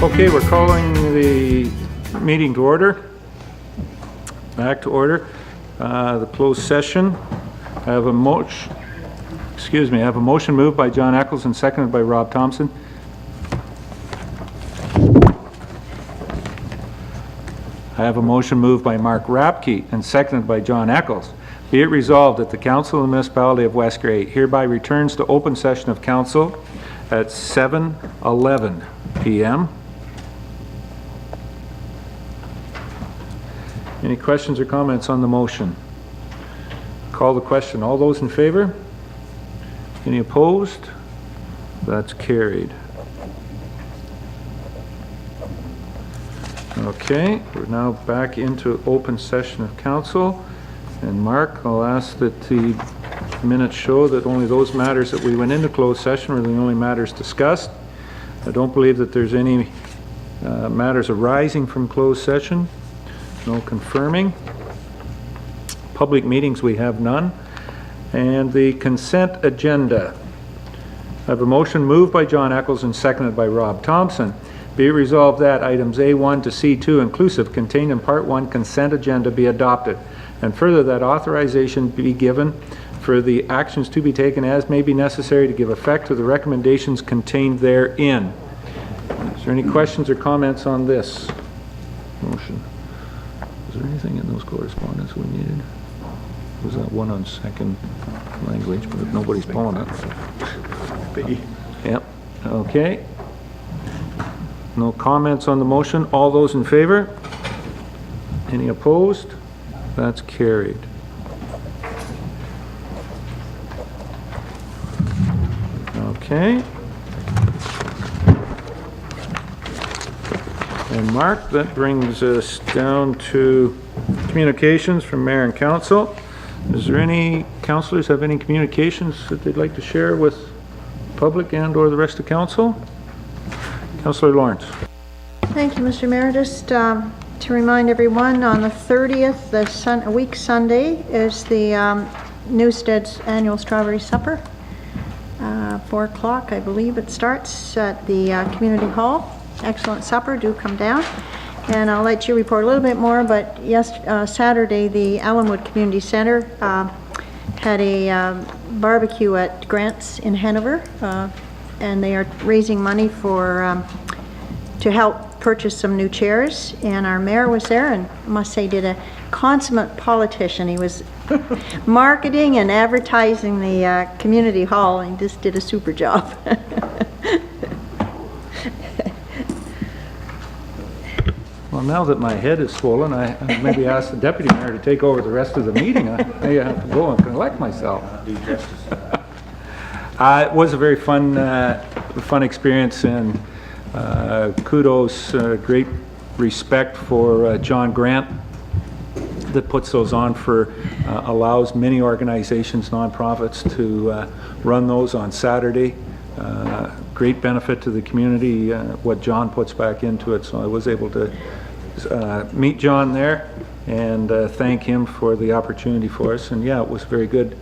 Okay, we're calling the meeting to order. Back to order. The closed session. I have a motion moved by John Eccles and seconded by Rob Thompson. I have a motion moved by Mark Rapke and seconded by John Eccles. Be it resolved that the Council of the Municipality of West Grey hereby returns to open session of Council at 7:11 p.m. Any questions or comments on the motion? Call the question. All those in favor? Any opposed? That's carried. Okay, we're now back into open session of council. And Mark, I'll ask that the minutes show that only those matters that we went into closed session were the only matters discussed. I don't believe that there's any matters arising from closed session. No confirming. Public meetings, we have none. And the consent agenda. I have a motion moved by John Eccles and seconded by Rob Thompson. Be it resolved that items A1 to C2 inclusive contained in Part 1 consent agenda be adopted, and further that authorization be given for the actions to be taken as may be necessary to give effect to the recommendations contained therein. Is there any questions or comments on this motion? Is there anything in those correspondence we needed? Was that one on second language, but if nobody's pulling it. B. Yep. Okay. No comments on the motion. All those in favor? Any opposed? That's carried. Okay. And Mark, that brings us down to communications from Mayor and Council. Is there any councillors have any communications that they'd like to share with public and or the rest of council? Councillor Lawrence. Thank you, Mr. Mayor. Just to remind everyone, on the 30th, a week Sunday, is the Newstead's annual Strawberry Supper. 4 o'clock, I believe it starts at the Community Hall. Excellent supper. Do come down. And I'll let you report a little bit more, but Saturday, the Allenwood Community Center had a barbecue at Grant's in Hanover, and they are raising money for to help purchase some new chairs. And our mayor was there, and I must say did a consummate politician. He was marketing and advertising the community hall, and just did a super job. Well, now that my head is swollen, I maybe ask the deputy mayor to take over the rest of the meeting. I may have to go and collect myself. It was a very fun experience, and kudos, great respect for John Grant that puts those on for, allows many organizations, nonprofits to run those on Saturday. Great benefit to the community, what John puts back into it. So I was able to meet John there and thank him for the opportunity for us. And yeah, it was very good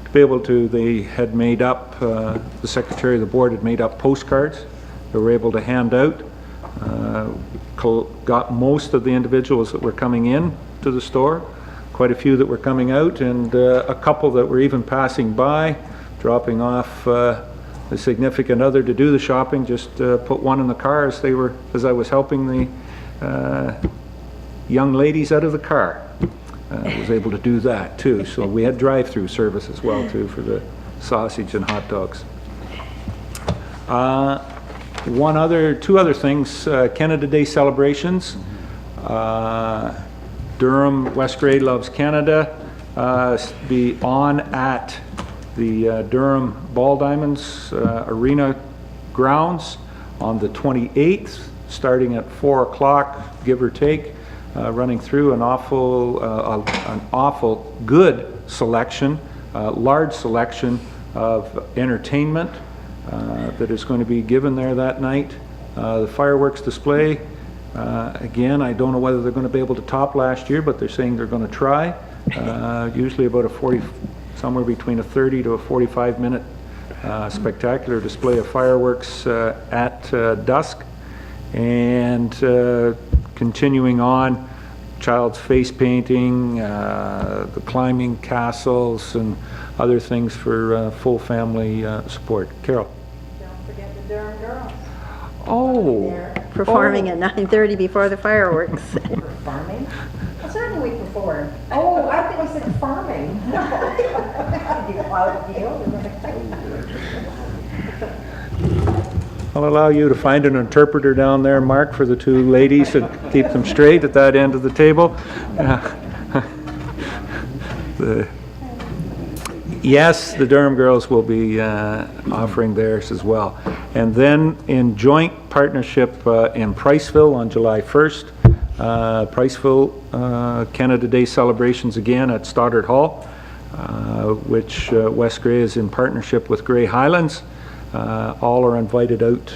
to be able to, they had made up, the secretary of the board had made up postcards they were able to hand out. Got most of the individuals that were coming in to the store, quite a few that were coming out, and a couple that were even passing by, dropping off a significant other to do the shopping. Just put one in the car as I was helping the young ladies out of the car. Was able to do that too. So we had drive-through service as well too for the sausage and hot dogs. Two other things. Canada Day celebrations. Durham West Grey Loves Canada. Be on at the Durham Ball Diamonds Arena grounds on the 28th, starting at 4 o'clock, give or take, running through an awful good selection, large selection of entertainment that is going to be given there that night. The fireworks display, again, I don't know whether they're going to be able to top last year, but they're saying they're going to try. Usually about somewhere between a 30 to a 45 minute spectacular display of fireworks at dusk. And continuing on, child's face painting, the climbing castles, and other things for full family support. Carol? Don't forget the Durham girls. Oh. They're performing at 9:30 before the fireworks. Farming? Certainly we perform. Oh, I thought you said farming. You plowed the field? I'll allow you to find an interpreter down there, Mark, for the two ladies and keep them straight at that end of the table. Yes, the Durham girls will be offering theirs as well. And then in joint partnership in Priceville on July 1st, Priceville Canada Day celebrations again at Stoddart Hall, which West Grey is in partnership with Grey Highlands. All are invited out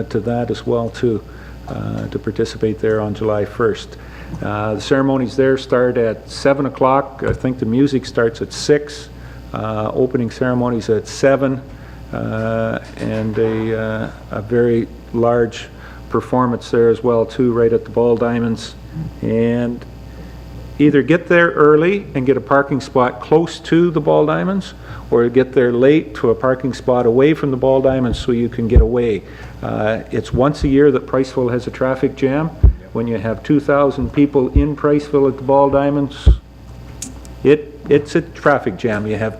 to that as well too, to participate there on July 1st. The ceremonies there start at 7 o'clock. I think the music starts at 6. Opening ceremonies at 7, and a very large performance there as well too, right at the Ball Diamonds. And either get there early and get a parking spot close to the Ball Diamonds, or get there late to a parking spot away from the Ball Diamonds so you can get away. It's once a year that Priceville has a traffic jam. When you have 2,000 people in Priceville at the Ball Diamonds, it's a traffic jam. You have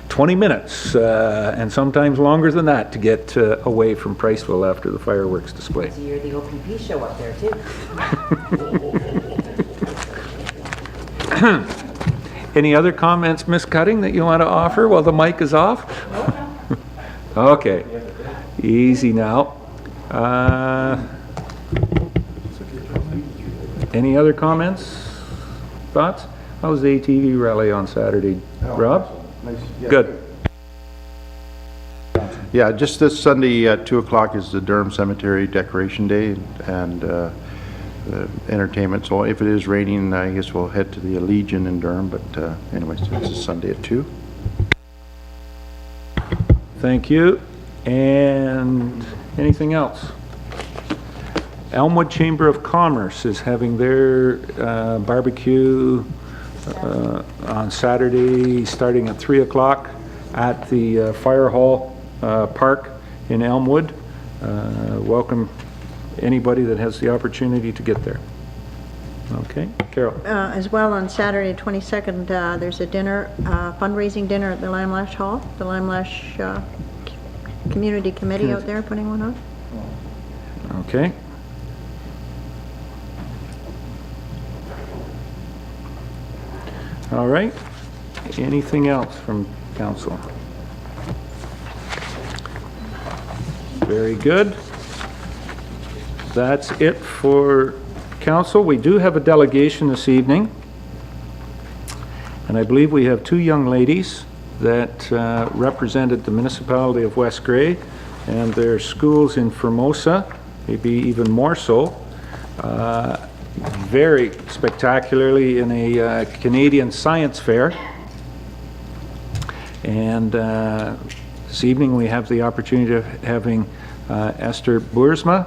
20 minutes, and sometimes longer than that, to get away from Priceville after the fireworks display. So you're the OPP show up there too. Any other comments, Miss Cutting, that you want to offer while the mic is off? Okay, easy now. Any other comments, thoughts? How was the ATV rally on Saturday, Rob? Nice. Yeah, Good. Yeah, just this Sunday at 2 o'clock is the Durham Cemetery Decoration Day, and entertainment. So if it is raining, I guess we'll head to the Legion in Durham, but anyways, it's a Sunday at 2. Thank you. And anything else? Elmwood Chamber of Commerce is having their barbecue on Saturday, starting at 3 o'clock at the Fire Hall Park in Elmwood. Welcome anybody that has the opportunity to get there. Okay, Carol. As well, on Saturday, 22nd, there's a dinner, fundraising dinner at the Limelash Hall. The Limelash Community Committee out there putting one on. Okay. All right. Anything else from council? Very good. That's it for council. We do have a delegation this evening, and I believe we have two young ladies that represented the Municipality of West Grey and their schools in Formosa, maybe even more so, very spectacularly in a Canadian science fair. And this evening we have the opportunity of having Esther Boersma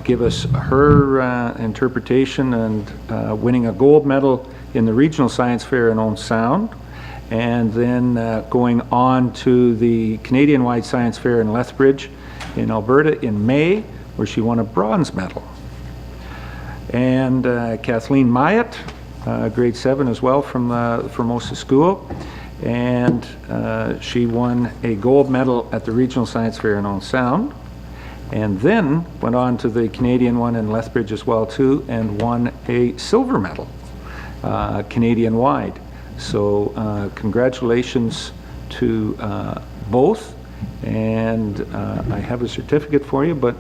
give us her interpretation and winning a gold medal in the regional science fair in Owen Sound, and then going on to the Canadian-wide science fair in Lethbridge in Alberta in May, where she won a bronze medal. And Kathleen Myatt, grade 7 as well from the Formosa School, and she won a gold medal at the regional science fair in Owen Sound, and then went on to the Canadian one in Lethbridge as well too, and won a silver medal Canadian-wide. So congratulations to both, and I have a certificate for you, but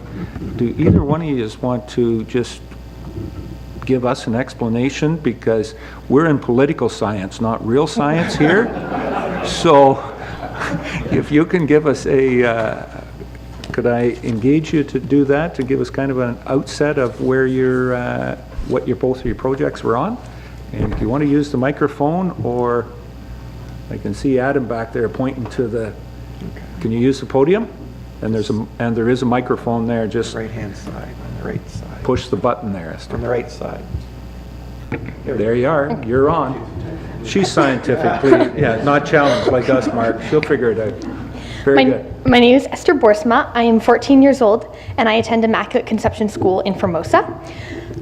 do either one of you want to just give us an explanation, because we're in political science, not real science here. So if you can give us could I engage you to do that, to give us kind of an outset of where what both of your projects were on? And if you want to use the microphone, or I can see Adam back there pointing to the, can you use the podium? and there is a microphone there, just Right-hand side, on the right side. push the button there, Esther. On the right side. There you are, you're on. She's scientifically, yeah, not challenged like us, Mark. She'll figure it out. Very good. My name is Esther Borsma. I am 14 years old and I attend Immaculate Conception School in Formosa.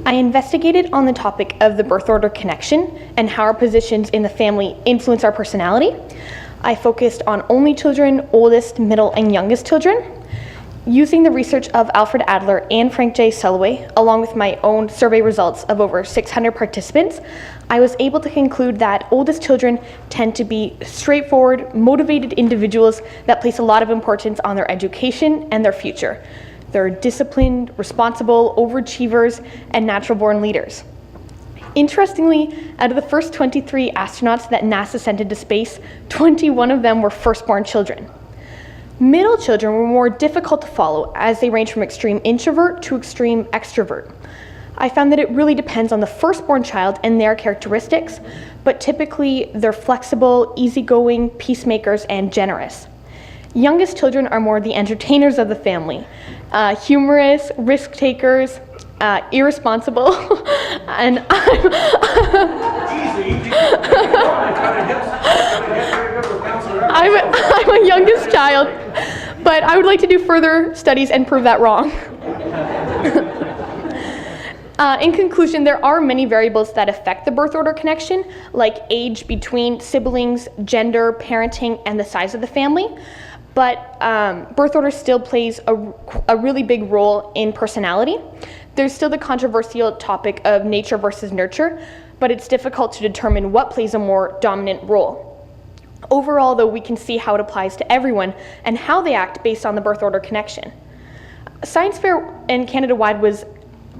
I investigated on the topic of the birth order connection and how our positions in the family influence our personality. I focused on only children, oldest, middle, and youngest children. Using the research of Alfred Adler and Frank J. Sulliway, along with my own survey results of over 600 participants, I was able to conclude that oldest children tend to be straightforward, motivated individuals that place a lot of importance on their education and their future. They're disciplined, responsible, overachievers, and natural-born leaders. Interestingly, out of the first 23 astronauts that NASA sent into space, 21 of them were firstborn children. Middle children were more difficult to follow as they range from extreme introvert to extreme extrovert. I found that it really depends on the firstborn child and their characteristics, but typically they're flexible, easygoing, peacemakers, and generous. Youngest children are more the entertainers of the family, humorous, risk takers, irresponsible, and I'm a youngest child, but I would like to do further studies and prove that wrong. In conclusion, there are many variables that affect the birth order connection, like age between siblings, gender, parenting, and the size of the family. But birth order still plays a really big role in personality. There's still the controversial topic of nature versus nurture, but it's difficult to determine what plays a more dominant role. Overall, though, we can see how it applies to everyone and how they act based on the birth order connection. Science Fair in Canada-wide was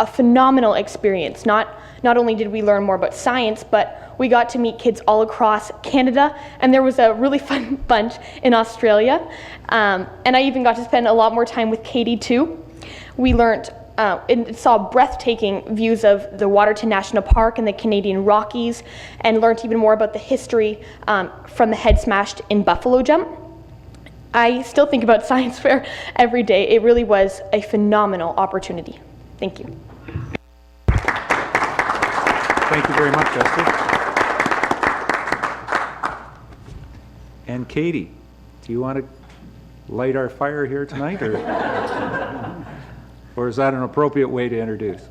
a phenomenal experience. Not only did we learn more about science, but we got to meet kids all across Canada, and there was a really fun bunch in Australia. And I even got to spend a lot more time with Katie too. We learned and saw breathtaking views of the Waterton National Park and the Canadian Rockies, and learned even more about the history from the head smashed in buffalo jump. I still think about Science Fair every day. It really was a phenomenal opportunity. Thank you. Thank you very much, Esther. And Katie, do you want to light our fire here tonight, or is that an appropriate way to introduce?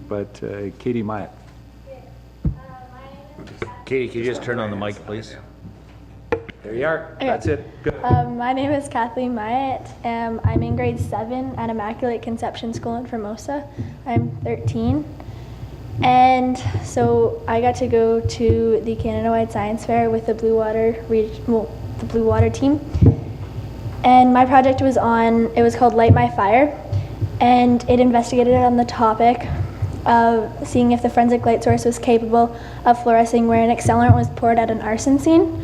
But Katie Myatt. Katie, can you just turn on the mic, please? There you are. That's it. Good. My name is Kathleen Myatt. I'm in grade 7 at Immaculate Conception School in Formosa. I'm 13. And so I got to go to the Canada-wide Science Fair with the Blue Water team. And my project was called Light My Fire. And it investigated on the topic of seeing if the forensic light source was capable of fluorescing where an accelerant was poured at an arson scene.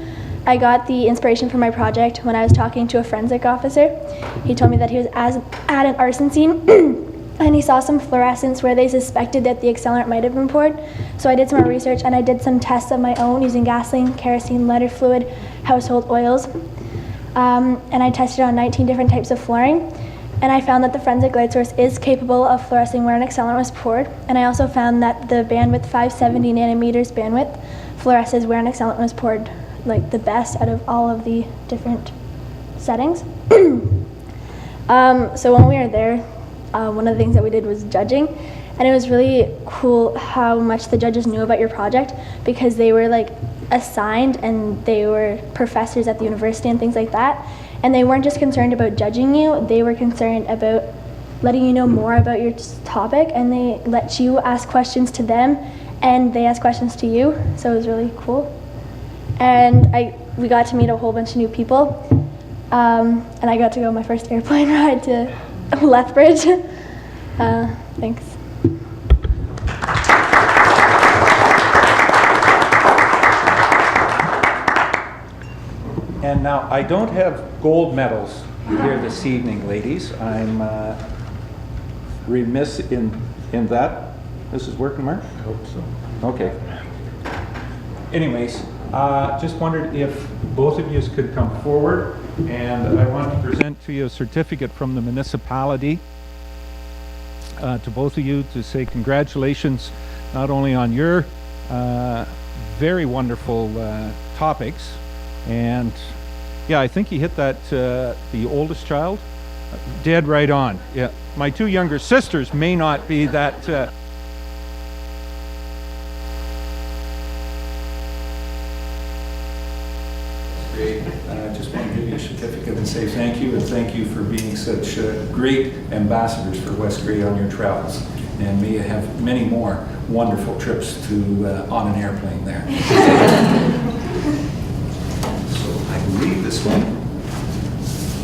I got the inspiration for my project when I was talking to a forensic officer. He told me that he was at an arson scene and he saw some fluorescence where they suspected that the accelerant might have been poured. So I did some more research and I did some tests of my own using gasoline, kerosene, lighter fluid, household oils. And I tested on 19 different types of fluorine. And I found that the forensic light source is capable of fluorescing where an accelerant was poured. And I also found that the bandwidth, 570 nanometers bandwidth, fluoresces where an accelerant was poured, like the best out of all of the different settings. So when we were there, one of the things that we did was judging, and it was really cool how much the judges knew about your project, because they were like assigned and they were professors at the university and things like that, and they weren't just concerned about judging you, they were concerned about letting you know more about your topic, and they let you ask questions to them and they ask questions to you, so it was really cool. And we got to meet a whole bunch of new people, and I got to go on my first airplane ride to Lethbridge. Thanks. And now, I don't have gold medals here this evening, ladies. I'm remiss in that. This is working, Mark? I hope so. Okay. Anyways, just wondered if both of you could come forward. And I want to present to you a certificate from the municipality to both of you to say congratulations not only on your very wonderful topics, and yeah, I think he hit that, the oldest child, dead right on. Yeah, my two younger sisters may not be that. Great. I just want to give you a certificate and say thank you, and thank you for being such great ambassadors for West Grey on your travels. And may you have many more wonderful trips to on an airplane there. So I believe this one.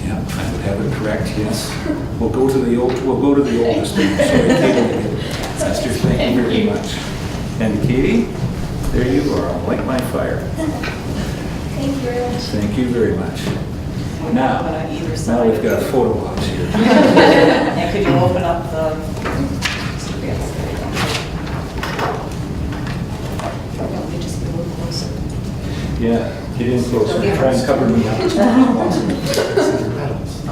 Yeah, I would have it correct. Yes. We'll go to the oldest one. Sorry, Katie. Esther, thank you very much. And Katie, there you are. I'll light my fire. Thank you very much. Thank you very much. Now we've got photo ops here. And could you open up the... Yes, there you go. Let me just be a little closer. Yeah, get in closer. Try and cover me up as much as possible.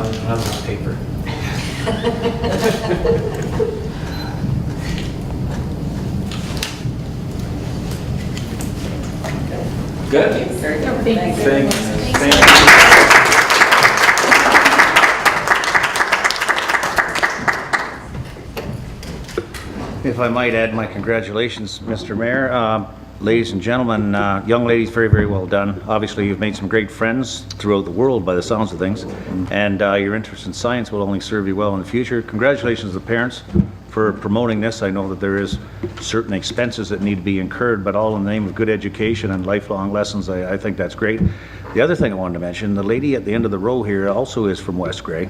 On this paper. Good? Very good. Thank you. Thank you. If I might add my congratulations, Mr. Mayor. Ladies and gentlemen, young ladies, very, very well done. Obviously, you've made some great friends throughout the world by the sounds of things, and your interest in science will only serve you well in the future. Congratulations to the parents for promoting this. I know that there is certain expenses that need to be incurred, but all in the name of good education and lifelong lessons. I think that's great. The other thing I wanted to mention, the lady at the end of the row here also is from West Grey,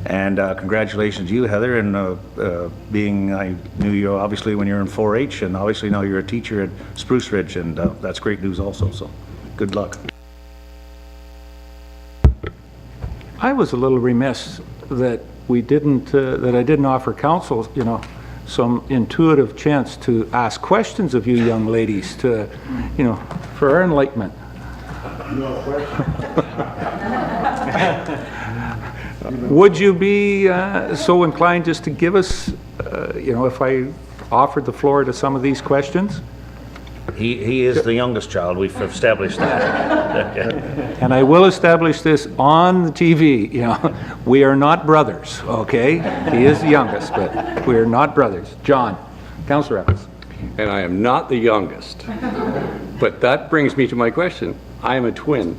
and congratulations to you, Heather, and I knew you obviously when you were in 4-H, and obviously now you're a teacher at Spruce Ridge, and that's great news also, so good luck. I was a little remiss that we didn't, that I didn't offer council, you know, some intuitive chance to ask questions of you young ladies to, you know, for our enlightenment. Would you be so inclined just to give us, you know, if I offered the floor to some of these questions? He is the youngest child. We've established that. And I will establish this on the TV, you know, we are not brothers, okay? He is the youngest, but we are not brothers. John, Councillor Evans. And I am not the youngest. But that brings me to my question. I am a twin.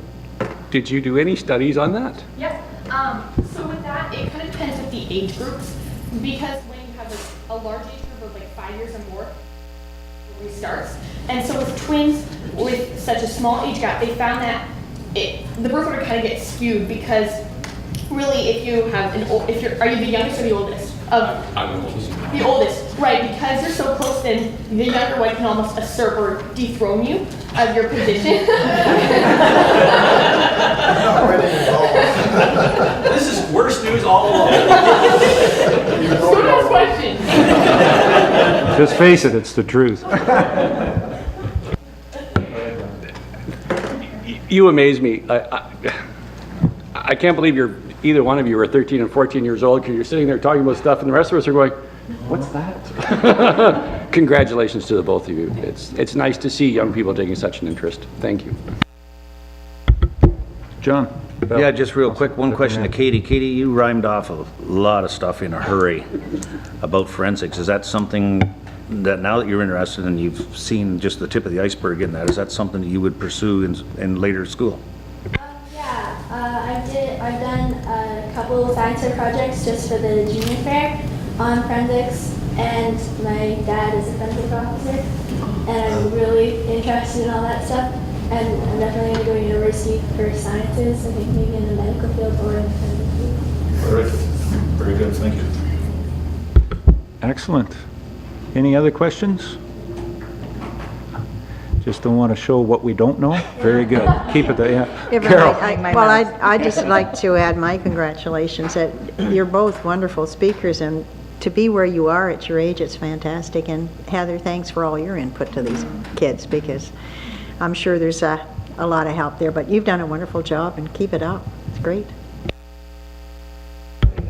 Did you do any studies on that? Yes. So with that, it kind of depends with the age groups, because when you have a large age group of like 5 years or more, it restarts. And so with twins with such a small age gap, they found that the birth order kind of gets skewed, because really, if you have are you the youngest or the oldest? I'm the oldest. The oldest, right? Because they're so close, then the younger one can almost usurp or dethrone you of your position. This is worse news all along. So next question. Just face it, it's the truth. You amaze me. I can't believe either one of you are 13 and 14 years old, because you're sitting there talking about stuff and the rest of us are going, what's that? Congratulations to the both of you. It's nice to see young people taking such an interest. Thank you. John. Yeah, just real quick, one question to Katie. Katie, you rhymed off a lot of stuff in a hurry about forensics. Is that something that now that you're interested and you've seen just the tip of the iceberg in that, is that something that you would pursue in later school? I've done a couple science fair projects just for the junior fair on forensics, and my dad is a forensic officer, and I'm really interested in all that stuff, and I'm definitely going to go to university for sciences, I think maybe in the medical field or in the forensic field. Very good, thank you. Excellent. Any other questions? Just don't want to show what we don't know? Very good. Keep it there, yeah. Carol. I'd just like to add my congratulations that you're both wonderful speakers, and to be where you are at your age, it's fantastic. And Heather, thanks for all your input to these kids, because I'm sure there's a lot of help there, but you've done a wonderful job, and keep it up. That's great.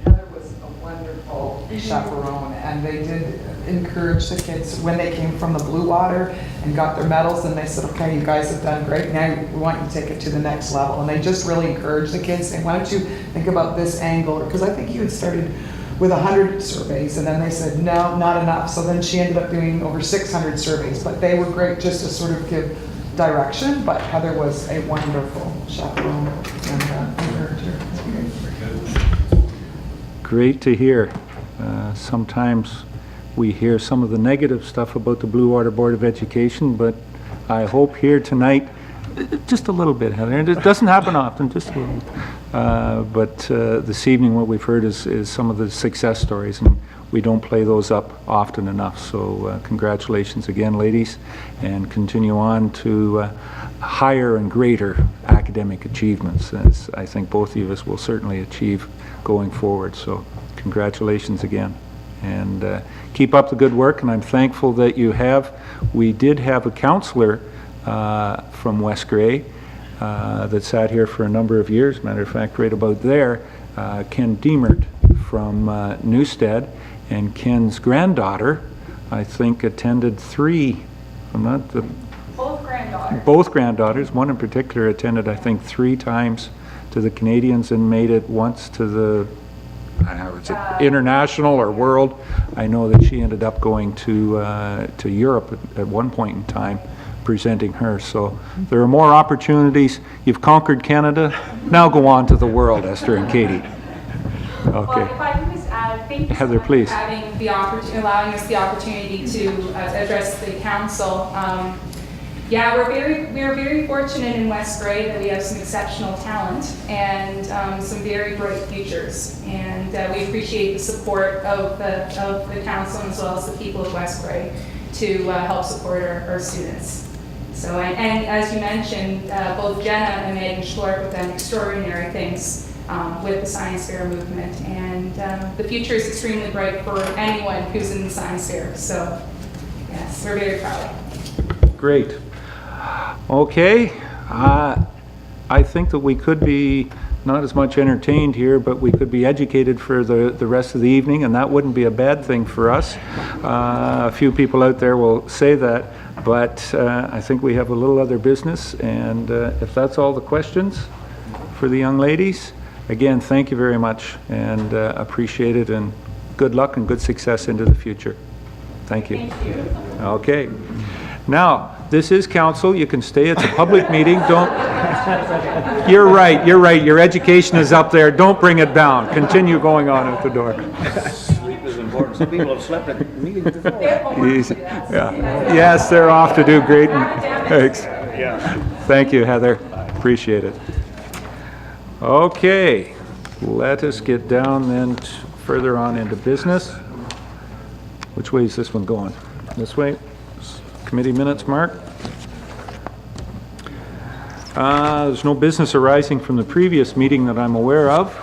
Heather was a wonderful chaperone, and they did encourage the kids when they came from the Blue Water and got their medals, and they said, okay, you guys have done great, now we want you to take it to the next level. And they just really encouraged the kids, saying, why don't you think about this angle? Because I think you had started with 100 surveys, and then they said, no, not enough. So then she ended up doing over 600 surveys, but they were great just to sort of give direction. But Heather was a wonderful chaperone and encourager. Great to hear. Sometimes we hear some of the negative stuff about the Blue Water Board of Education, but I hope here tonight, just a little bit, Heather, and it doesn't happen often, just a little. But this evening what we've heard is some of the success stories, and we don't play those up often enough. So congratulations again, ladies, and continue on to higher and greater academic achievements, as I think both of us will certainly achieve going forward. So congratulations again, and keep up the good work. And I'm thankful that you have. We did have a counselor from West Grey that sat here for a number of years. Matter of fact, right about there, Ken Diemert from Newstead, and Ken's granddaughter, I think, attended three, I'm not the... Both granddaughters. One in particular attended, I think, 3 times to the Canadians and made it once to the, I don't know, is it international or world? I know that she ended up going to Europe at one point in time, presenting her. So there are more opportunities. You've conquered Canada. Now go on to the world, Esther and Katie. Okay. Well, if I can just add, thank you Heather, so much please. for having the allowing us the opportunity to address the council. Yeah, we're very fortunate in West Grey that we have some exceptional talent and some very bright futures. And we appreciate the support of the council as well as the people of West Grey to help support our students. So, and as you mentioned, both Jenna and Megan Schlork have done extraordinary things with the science fair movement, and the future is extremely bright for anyone who's in the science fair. So, yes, we're very proud. Great. Okay. I think that we could be not as much entertained here, but we could be educated for the rest of the evening, and that wouldn't be a bad thing for us. A few people out there will say that, but I think we have a little other business, and if that's all the questions for the young ladies, again, thank you very much, and appreciate it, and good luck and good success into the future. Thank you. Thank you. Okay. Now, this is council. You can stay. It's a public meeting. Don't. You're right. You're right. Your education is up there. Don't bring it down. Continue going on out the door. Sleep is important. Some people have slept at meetings before. Yeah. Yes, they're off to do great. Thanks. Yeah. Thank you, Heather. Appreciate it. Okay. Let us get down then further on into business. Which way is this one going? This way? Committee minutes, Mark? There's no business arising from the previous meeting that I'm aware of.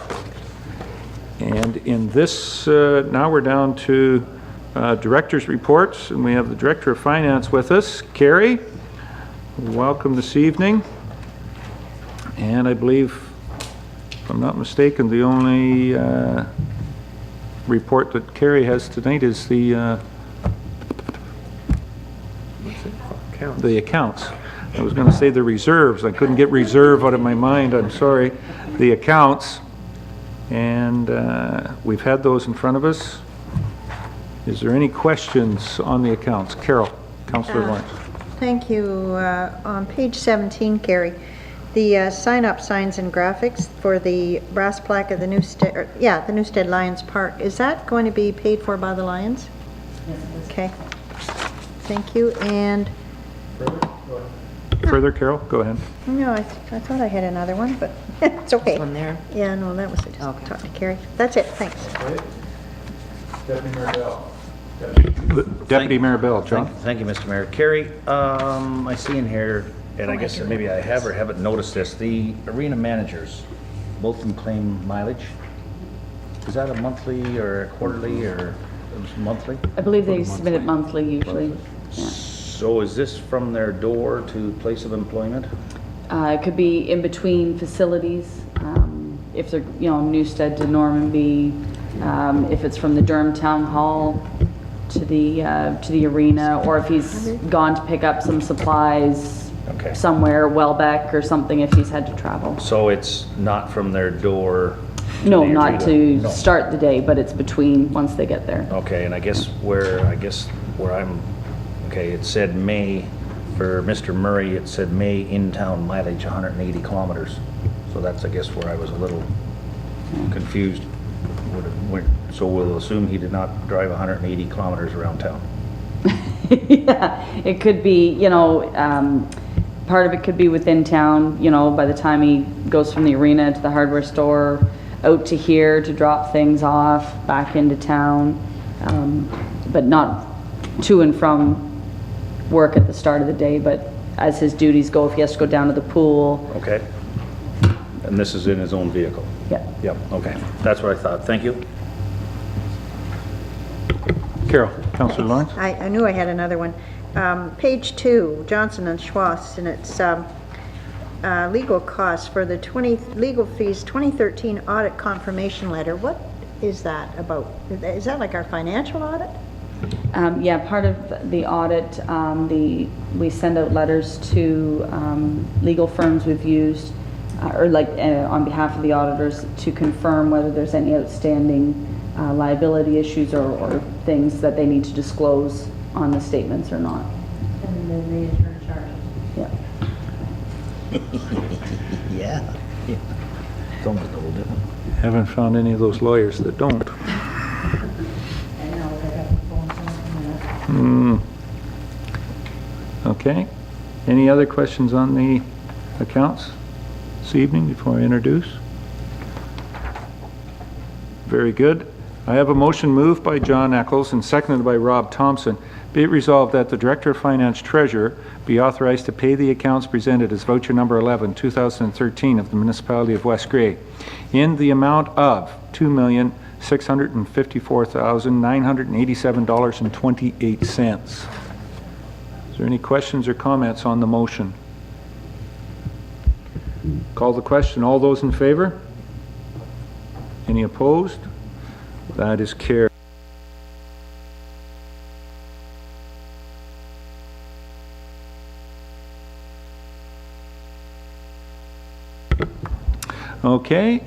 And in this, now we're down to director's reports, and we have the Director of Finance with us, Carrie. Welcome this evening. And I believe, if I'm not mistaken, the only report that Carrie has tonight is the accounts. I was going to say the reserves. I couldn't get reserve out of my mind. I'm sorry. The accounts. And we've had those in front of us. Is there any questions on the accounts? Carol, Councillor Lawrence. Thank you. On page 17, Carrie, the sign-up signs and graphics for the brass plaque of the the Newstead Lions Park, is that going to be paid for by the Lions? Yes, okay. Thank you. And further, Carol, go ahead. no, I thought I had another one, but it's okay. one there. Yeah, no, that was it. Okay. Talk to Carrie. That's it. Thanks. Deputy Mayor Bell. Deputy Mayor Bell, John. Thank you, Mr. Mayor. Carrie, I see in here, and I guess maybe I have or haven't noticed this, the arena managers, both of them claim mileage. Is that a monthly or a quarterly or monthly? I believe they submit it monthly usually. Yeah. So is this from their door to place of employment? It could be in between facilities. if they're, you know, Newstead to Normanby, if it's from the Durham Town Hall to the arena, or if he's gone to pick up some supplies Okay. somewhere, Welbeck or something, if he's had to travel. So it's not from their door? No, the not arena? to No. start the day, but it's between, once they get there. Okay, and I guess where I'm, okay, it said May, for Mr. Murray, it said May in-town mileage 180 kilometers. So that's, I guess, where I was a little confused. So we'll assume he did not drive 180 kilometers around town. Yeah, it could be, you know, part of it could be within town, you know, by the time he goes from the arena to the hardware store, out to here to drop things off, back into town, but not to and from work at the start of the day, but as his duties go, if he has to go down to the pool. Okay. And this is in his own vehicle? Yeah. Yep, okay. That's what I thought. Thank you. Carol, Councillor Lawrence? I knew I had another one. Page 2, Johnson and Schwass, and it's legal costs for the legal fees 2013 audit confirmation letter. What is that about? Is that like our financial audit? Yeah, part of the audit, we send out letters to legal firms we've used, or like on behalf of the auditors, to confirm whether there's any outstanding liability issues or things that they need to disclose on the statements or not. And then they return charges. Yeah. Yeah. It's almost a little different. Haven't found any of those lawyers that don't. And now they have to phone someone. Okay. Any other questions on the accounts this evening before I introduce? Very good. I have a motion moved by John Eccles and seconded by Rob Thompson. Be it resolved that the Director of Finance Treasurer be authorized to pay the accounts presented as voucher number 11, 2013 of the Municipality of West Grey in the amount of $2,654,987.28. Is there any questions or comments on the motion? Call the question. All those in favor? Any opposed? That is carried. Okay.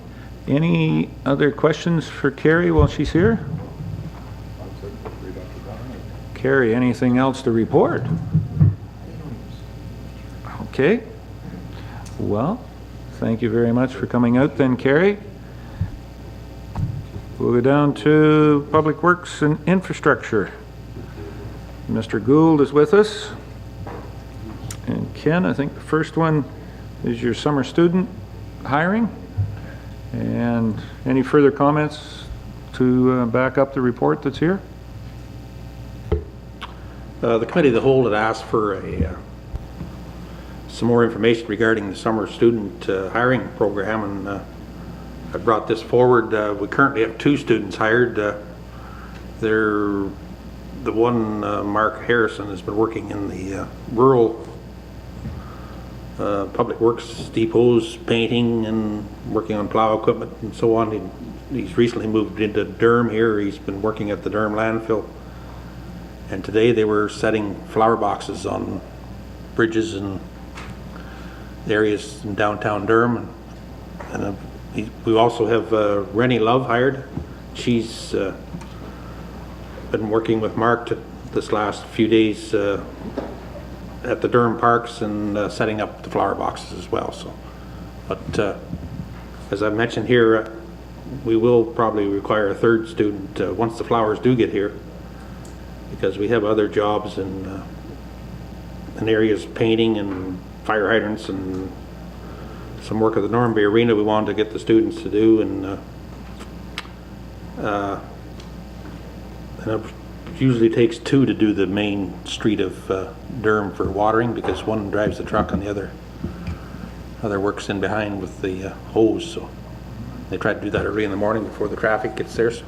Any other questions for Carrie while she's here? Carrie, anything else to report? Okay. Well, thank you very much for coming out then, Carrie. We'll go down to Public Works and Infrastructure. Mr. Gould is with us. And Ken, I think the first one is your summer student hiring. And any further comments to back up the report that's here? The Committee of the Whole had asked for some more information regarding the summer student hiring program, and I brought this forward. We currently have 2 students hired. The one, Mark Harrison, has been working in the rural public works depots, painting and working on plow equipment and so on. He's recently moved into Durham here. He's been working at the Durham landfill. And today they were setting flower boxes on bridges and areas in downtown Durham. And we also have Rennie Love hired. She's been working with Mark this last few days at the Durham parks and setting up the flower boxes as well. So, but as I mentioned here, we will probably require a 3rd student once the flowers do get here, because we have other jobs in areas of painting and fire hydrants and some work at the Normanby Arena we wanted to get the students to do, and it usually takes 2 to do the main street of Durham for watering, because one drives the truck and the other works in behind with the hose. So they try to do that early in the morning before the traffic gets there. So,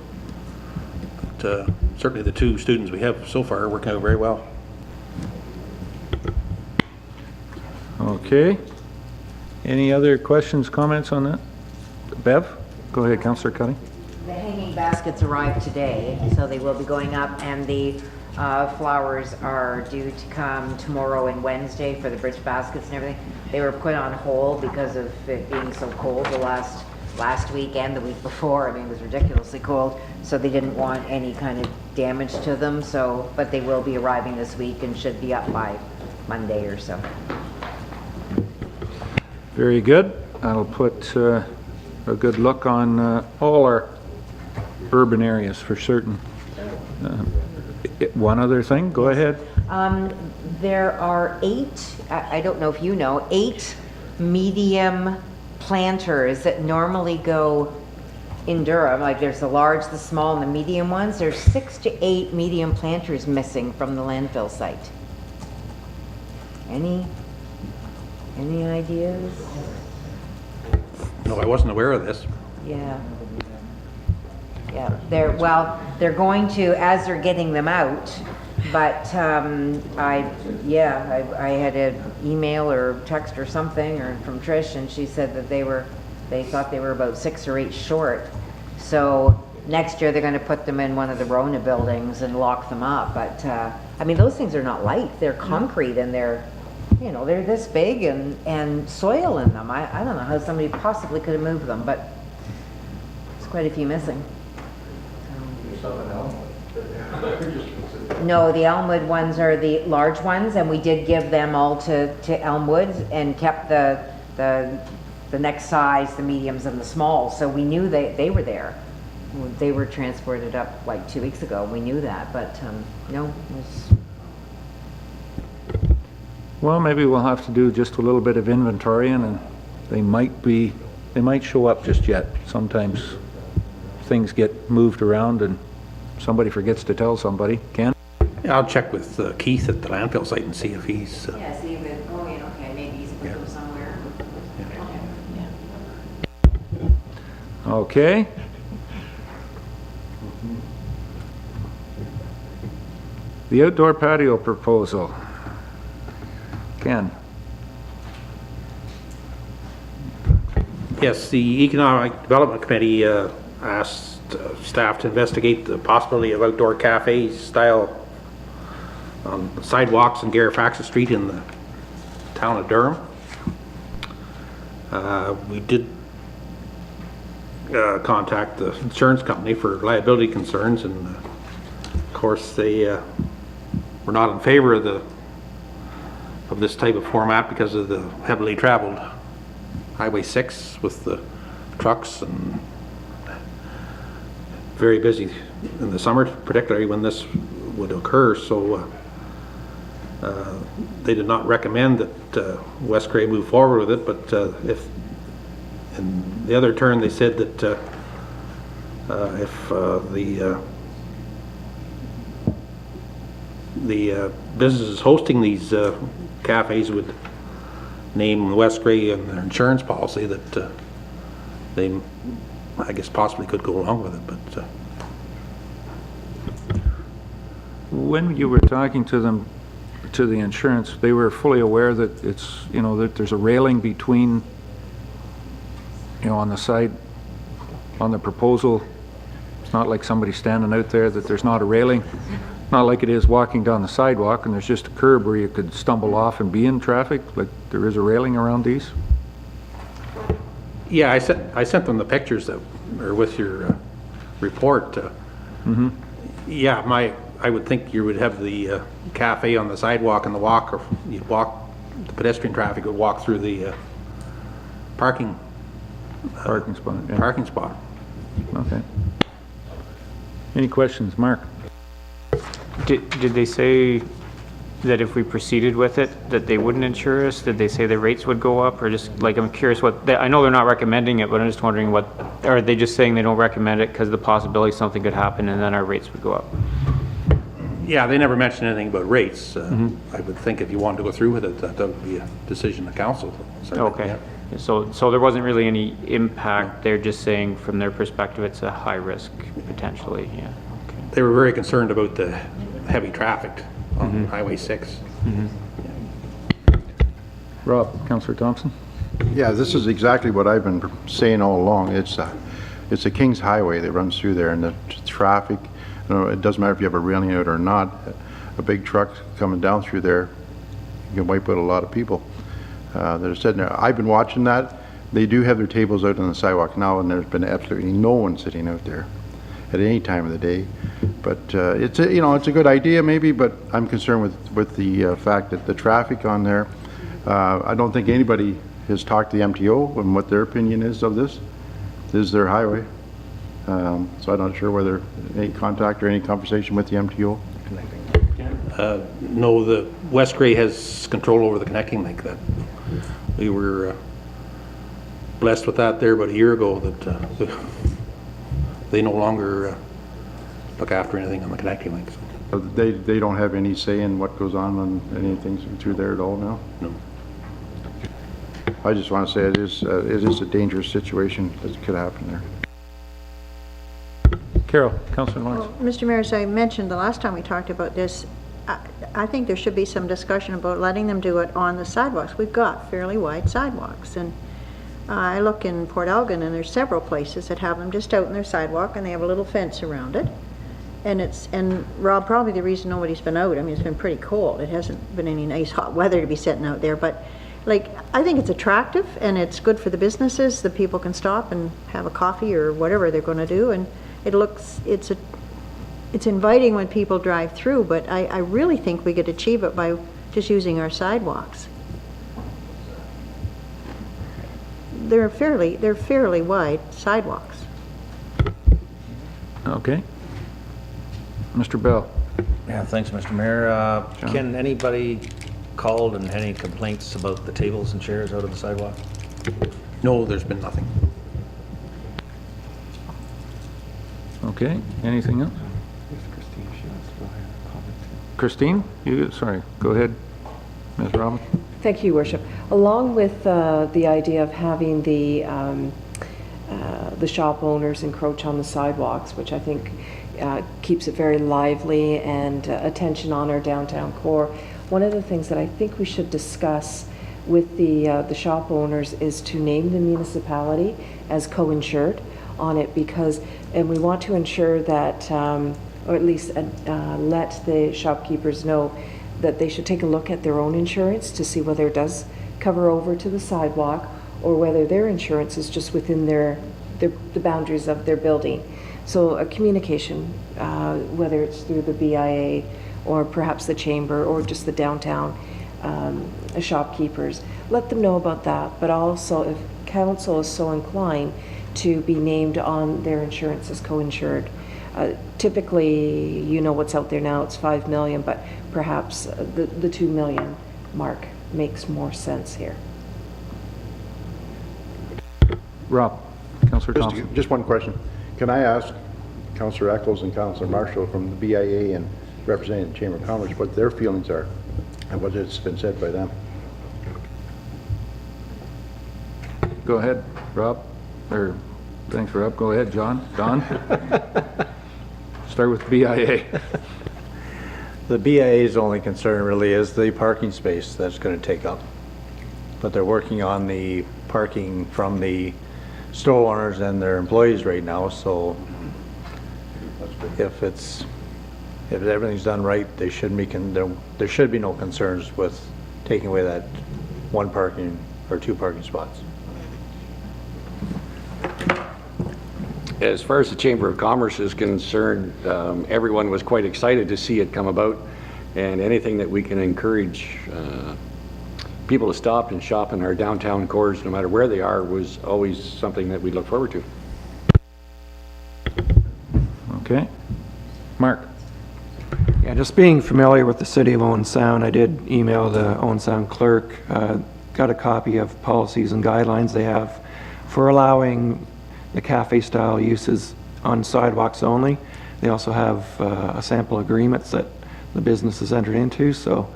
but, certainly the 2 students we have so far are working out very well. Okay. Any other questions, comments on that? Bev? Go ahead, Councillor Cuddy. The hanging baskets arrived today, so they will be going up, and the flowers are due to come tomorrow and Wednesday for the bridge baskets and everything. They were put on hold because of it being so cold the last week and the week before. I mean, it was ridiculously cold, so they didn't want any kind of damage to them. So, but they will be arriving this week and should be up by Monday or so. Very good. That'll put a good look on all our urban areas for certain. One other thing, go ahead. There are 8, I don't know if you know, 8 medium planters that normally go in Durham. Like there's the large, the small, and the medium ones. There's 6 to 8 medium planters missing from the landfill site. Any ideas? No, I wasn't aware of this. Yeah. Yeah, they're going to, as they're getting them out, but I had an email or text or something or from Trish, and she said that they thought they were about 6 or 8 short. So next year they're going to put them in one of the Rona buildings and lock them up. But I mean, those things are not light. They're concrete, and they're this big and soil in them. I don't know how somebody possibly could have moved them, but there's quite a few missing. No, the Elmwood ones are the large ones, and we did give them all to Elmwood and kept the next size, the mediums and the smalls. So we knew they were there. They were transported up like 2 weeks ago. We knew that, but no. It was... Well, maybe we'll have to do just a little bit of inventory, and they might show up just yet. Sometimes things get moved around and somebody forgets to tell somebody. Ken? Yeah, I'll check with Keith at the landfill site and see if he's... see if it, okay, maybe he's put them somewhere. Okay. The outdoor patio proposal. Ken? Yes, the Economic Development Committee asked staff to investigate the possibility of outdoor cafe style on sidewalks in Garifaxa Street in the town of Durham. We did contact the insurance company for liability concerns, and of course they were not in favor of this type of format because of the heavily traveled Highway 6 with the trucks, and very busy in the summer, particularly when this would occur. So they did not recommend that West Cray move forward with it, but if in the other turn they said that if the businesses hosting these cafes would name West Cray in their insurance policy, that they, I guess, possibly could go along with it. But when you were talking to them, to the insurance, they were fully aware that it's, that there's a railing between, on the side, on the proposal. It's not like somebody standing out there, that there's not a railing. Not like it is walking down the sidewalk and there's just a curb where you could stumble off and be in traffic. Like there is a railing around these. yeah, I sent them the pictures that are with your report. Yeah, I would think you would have the cafe on the sidewalk and the walk, or you'd walk, the pedestrian traffic would walk through the parking spot. Yeah. Parking spot. Okay. Any questions, Mark? Did they say that if we proceeded with it, that they wouldn't insure us? Did they say the rates would go up, or just like, I'm curious I know they're not recommending it, but I'm just wondering are they just saying they don't recommend it because the possibility something could happen and then our rates would go up? Yeah, they never mentioned anything about rates. I would think if you wanted to go through with it, that would be a decision of council. Okay. Yeah. So there wasn't really any impact. They're just saying from their perspective it's a high risk potentially. Yeah. Okay. They were very concerned about the heavy traffic on Highway 6. Rob, Councillor Thompson? Yeah, this is exactly what I've been saying all along. It's a King's Highway that runs through there, and the traffic, you know, it doesn't matter if you have a railing out or not, a big truck coming down through there, you can wipe out a lot of people that are sitting there. I've been watching that. They do have their tables out on the sidewalk now, and there's been absolutely no one sitting out there at any time of the day. But it's a, you know, it's a good idea maybe, but I'm concerned with the fact that the traffic on there, I don't think anybody has talked to the MTO and what their opinion is of this. This is their highway. So I'm not sure whether any contact or any conversation with the MTO. No, the West Grey has control over the connecting link. That we were blessed with that there about a year ago, that they no longer look after anything on the connecting links. So they don't have any say in what goes on anything through there at all now? No. I just want to say it is a dangerous situation that could happen there. Carol, Councillor Lawrence. Well, Mr. Mayor, as I mentioned the last time we talked about this, I think there should be some discussion about letting them do it on the sidewalks. We've got fairly wide sidewalks, and I look in Port Elgin, and there's several places that have them just out in their sidewalk, and they have a little fence around it. And Rob, probably the reason nobody's been out, I mean, it's been pretty cold. It hasn't been any nice hot weather to be sitting out there, but like, I think it's attractive, and it's good for the businesses. The people can stop and have a coffee or whatever they're going to do, and it's inviting when people drive through, but I really think we could achieve it by just using our sidewalks. They're fairly wide sidewalks. Okay. Mr. Bell. Yeah, thanks, Mr. Mayor. Can anybody called and any complaints about the tables and chairs out of the sidewalk? No, there's been nothing. Okay, anything else? Christine, sorry, go ahead, Ms. Robin. Thank you, Worship. Along with the idea of having the shop owners encroach on the sidewalks, which I think keeps it very lively and attention on our downtown core, one of the things that I think we should discuss with the shop owners is to name the municipality as co-insured on it, because, and we want to ensure that, or at least let the shopkeepers know that they should take a look at their own insurance to see whether it does cover over to the sidewalk, or whether their insurance is just within the boundaries of their building. So a communication, whether it's through the BIA or perhaps the chamber or just the downtown shopkeepers, let them know about that. But also, if council is so inclined, to be named on their insurance as co-insured. Typically, you know what's out there now, it's 5 million, but perhaps the 2 million mark makes more sense here. Rob, Councillor Thompson. Just one question. Can I ask Councillor Eccles and Councillor Marshall from the BIA and representing the Chamber of Commerce what their feelings are and what has been said by them? Go ahead, Rob. Or, thanks, Rob. Go ahead, John. Don? Start with BIA. The BIA's only concern really is the parking space that's going to take up. But they're working on the parking from the store owners and their employees right now, so if everything's done right, there should be no concerns with taking away that one parking or two parking spots. As far as the Chamber of Commerce is concerned, everyone was quite excited to see it come about, and anything that we can encourage people to stop and shop in our downtown cores, no matter where they are, was always something that we look forward to. Okay. Mark. Yeah, just being familiar with the city of Owen Sound, I did email the Owen Sound clerk, got a copy of policies and guidelines they have for allowing the cafe-style uses on sidewalks only. They also have a sample agreements that the business has entered into. So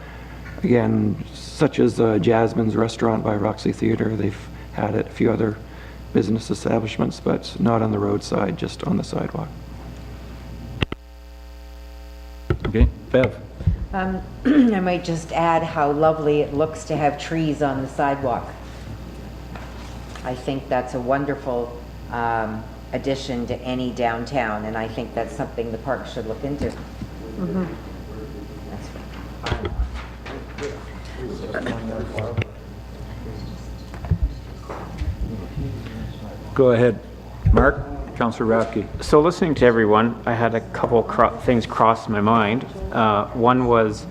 again, such as Jasmine's Restaurant by Roxy Theatre, they've had it, a few other business establishments, but not on the roadside, just on the sidewalk. Okay, Bev. I might just add how lovely it looks to have trees on the sidewalk. I think that's a wonderful addition to any downtown, and I think that's something the park should look into. Mhm. Go ahead, Mark. Councillor Rathke. So listening to everyone, I had a couple things cross my mind. One was,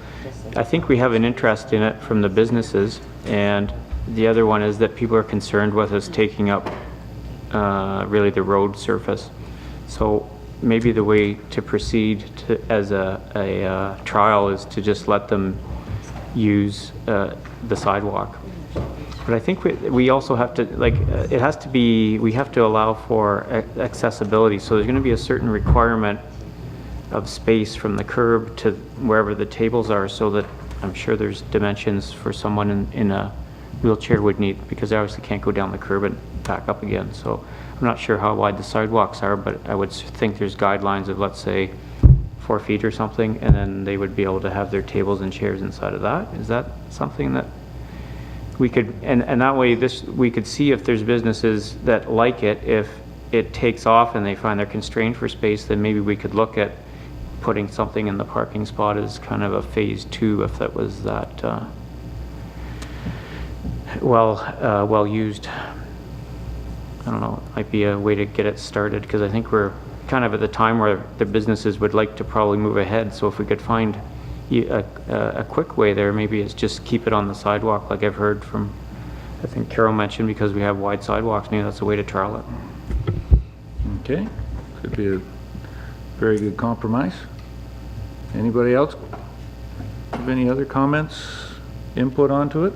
I think we have an interest in it from the businesses, and the other one is that people are concerned with us taking up really the road surface. So maybe the way to proceed as a trial is to just let them use the sidewalk. But I think we also have to, like, it has to be, we have to allow for accessibility. So there's going to be a certain requirement of space from the curb to wherever the tables are, so that I'm sure there's dimensions for someone in a wheelchair would need, because they obviously can't go down the curb and back up again. So I'm not sure how wide the sidewalks are, but I would think there's guidelines of, let's say, 4 feet or something, and then they would be able to have their tables and chairs inside of that. Is that something that we could, and that way we could see if there's businesses that like it. If it takes off and they find they're constrained for space, then maybe we could look at putting something in the parking spot as kind of a phase 2, if that was that well used. I don't know, it might be a way to get it started, because I think we're kind of at the time where the businesses would like to probably move ahead. So if we could find a quick way there, maybe it's just keep it on the sidewalk, like I've heard from, I think Carol mentioned, because we have wide sidewalks. Maybe that's a way to trial it. Okay, could be a very good compromise. Anybody else have any other comments, input onto it?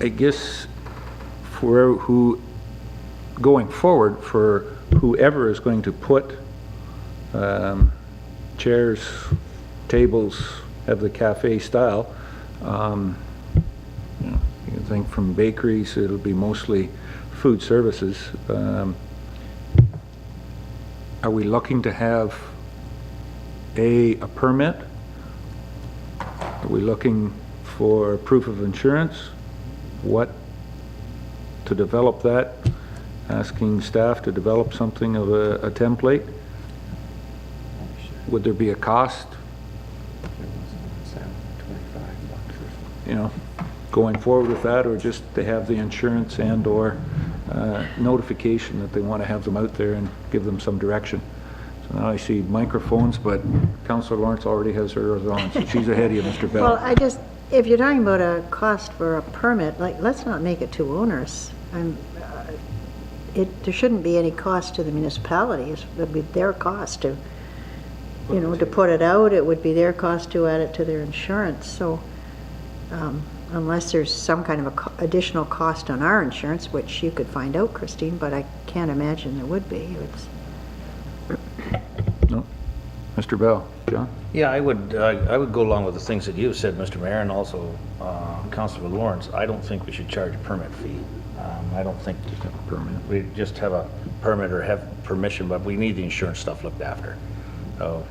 I guess for going forward, for whoever is going to put chairs, tables, have the cafe style, you know, you can think from bakeries, it'll be mostly food services. Are we looking to have a permit? Are we looking for proof of insurance? What to develop that? Asking staff to develop something of a template? Would there be a cost? You know, going forward with that, or just they have the insurance and or notification that they want to have them out there and give them some direction. So now I see microphones, but Councillor Lawrence already has hers on, so she's ahead of you, Mr. Bell. Well, if you're talking about a cost for a permit, like, let's not make it too onerous. There shouldn't be any cost to the municipalities. It would be their cost to, you know, to put it out. It would be their cost to add it to their insurance. So unless there's some kind of additional cost on our insurance, which you could find out, Christine, but I can't imagine there would be. No. Mr. Bell. John? Yeah, I would go along with the things that you said, Mr. Mayor, and also Councillor Lawrence. I don't think we should charge a permit fee. I don't think we just have a permit or have permission, but we need the insurance stuff looked after.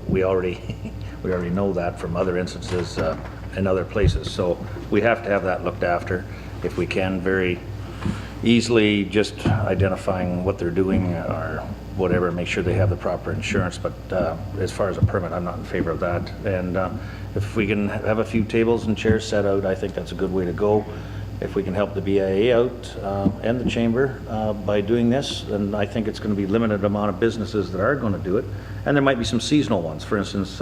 We already know that from other instances in other places. So we have to have that looked after if we can, very easily, just identifying what they're doing or whatever, make sure they have the proper insurance. But as far as a permit, I'm not in favor of that. And if we can have a few tables and chairs set out, I think that's a good way to go. If we can help the BIA out and the chamber by doing this, then I think it's going to be limited amount of businesses that are going to do it. And there might be some seasonal ones. For instance,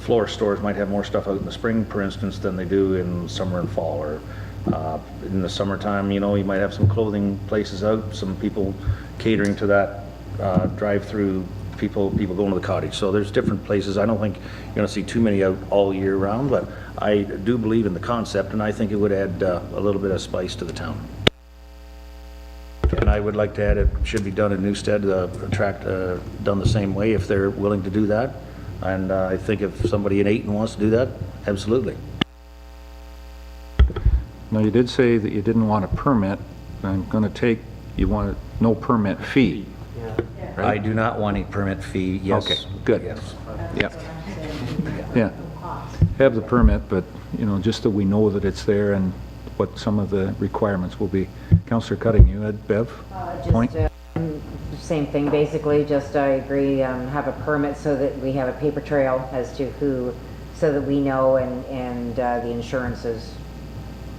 floor stores might have more stuff out in the spring, for instance, than they do in summer and fall. Or in the summertime, you know, you might have some clothing places out, some people catering to that drive-through, people going to the cottage. So there's different places. I don't think you're going to see too many out all year round, but I do believe in the concept, and I think it would add a little bit of spice to the town. And I would like to add, it should be done in Newstead, done the same way if they're willing to do that. And I think if somebody in Ayton wants to do that, absolutely. Now, you did say that you didn't want a permit. I'm going to take, you want no permit fee. Right? I do not want a permit fee, yes. Okay, good. Yes. Yeah. Have the permit, but, you know, just that we know that it's there, and what some of the requirements will be. Councillor Cutting, you had Bev? Point? Same thing, basically, just I agree, have a permit so that we have a paper trail as to who, so that we know and the insurance is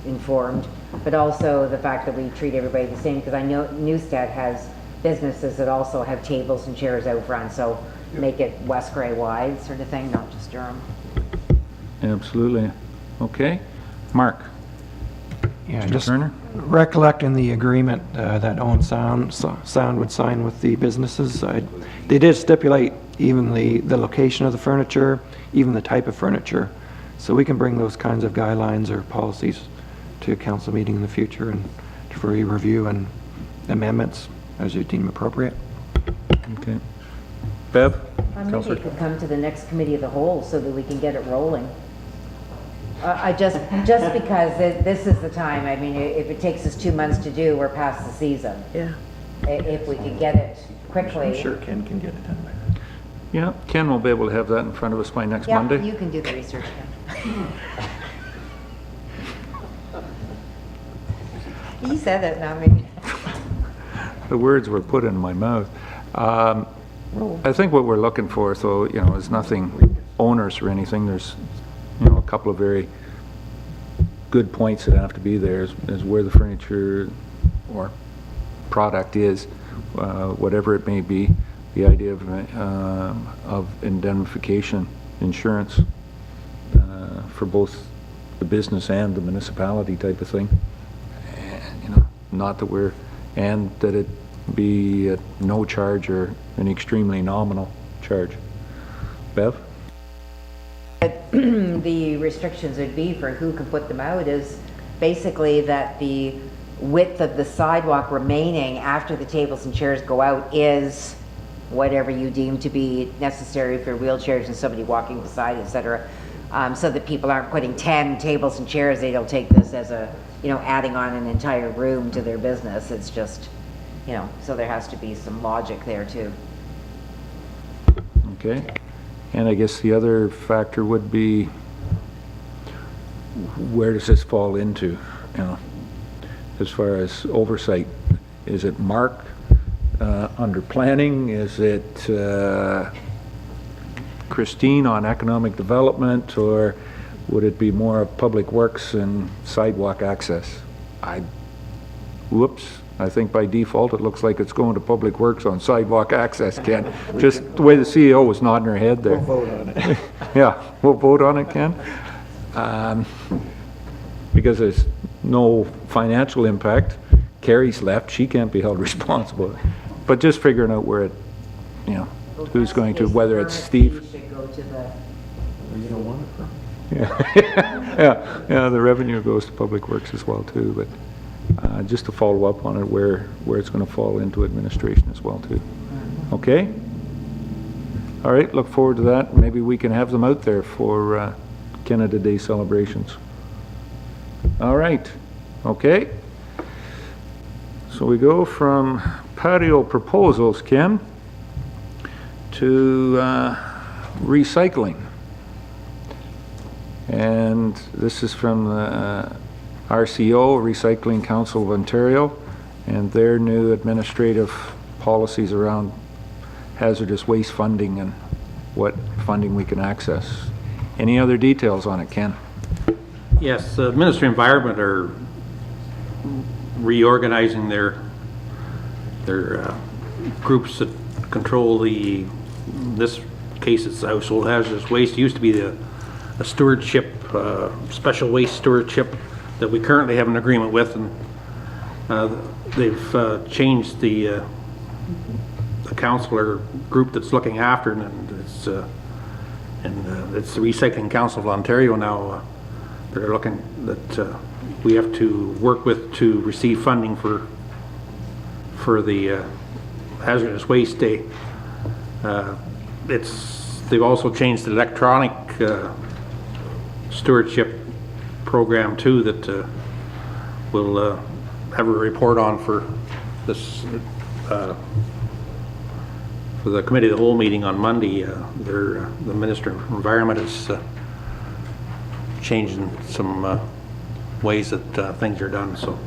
informed. But also the fact that we treat everybody the same, because I know Newstead has businesses that also have tables and chairs out front, so make it West Grey wide sort of thing, not just Durham. Absolutely. Okay. Mark? Yeah, Mr. just Turner? recollecting the agreement that Owen Sound would sign with the businesses. They did stipulate even the location of the furniture, even the type of furniture. So we can bring those kinds of guidelines or policies to a council meeting in the future and for review and amendments as you deem appropriate. Okay. Bev? Maybe Councillor? it could come to the next committee of the whole so that we can get it rolling. Just because this is the time, I mean, if it takes us 2 months to do, we're past the season. Yeah. If we could get it quickly. I'm sure Ken can get it done by then. Yeah, Ken will be able to have that in front of us by next Monday. Yeah, you can do the research, Ken. He said it, not me. The words were put in my mouth. I think what we're looking for, though, is nothing onerous or anything. There's, a couple of very good points that have to be there is where the furniture or product is, whatever it may be, the idea of indemnification insurance for both the business and the municipality type of thing. And, not that and that it be at no charge or an extremely nominal charge. Bev? The restrictions would be for who can put them out is basically that the width of the sidewalk remaining after the tables and chairs go out is whatever you deem to be necessary for wheelchairs and somebody walking beside, etc. So that people aren't putting 10 tables and chairs. They don't take this as a, adding on an entire room to their business. It's just, so there has to be some logic there too. Okay. And I guess the other factor would be, where does this fall into, as far as oversight? Is it Mark under planning? Is it Christine on economic development? Or would it be more of public works and sidewalk access? I think by default it looks like it's going to public works on sidewalk access, Ken. Just the way the CEO was nodding her head there. We'll vote on it. Yeah, we'll vote on it, Ken. Because there's no financial impact. Carrie's left, she can't be held responsible. But just figuring out where it, who's going to, whether it's Steve. Should go to the You don't want it from. Yeah, the revenue goes to public works as well too, but just to follow up on it, where it's going to fall into administration as well too. Okay? All right, look forward to that. Maybe we can have them out there for Canada Day celebrations. All right, okay. So we go from patio proposals, Ken, to recycling. And this is from the RCO, Recycling Council of Ontario, and their new administrative policies around hazardous waste funding and what funding we can access. Any other details on it, Ken? Yes, the Ministry of Environment are reorganizing their groups that control this case it's household hazardous waste. It used to be a stewardship, special waste stewardship that we currently have an agreement with, and they've changed the councillor group that's looking after it, and it's the Recycling Council of Ontario now. They're looking that we have to work with to receive funding for the hazardous waste day. They've also changed the electronic stewardship program too that we'll have a report on for this for the committee of the whole meeting on Monday. The Minister of Environment is changing some ways that things are done, so.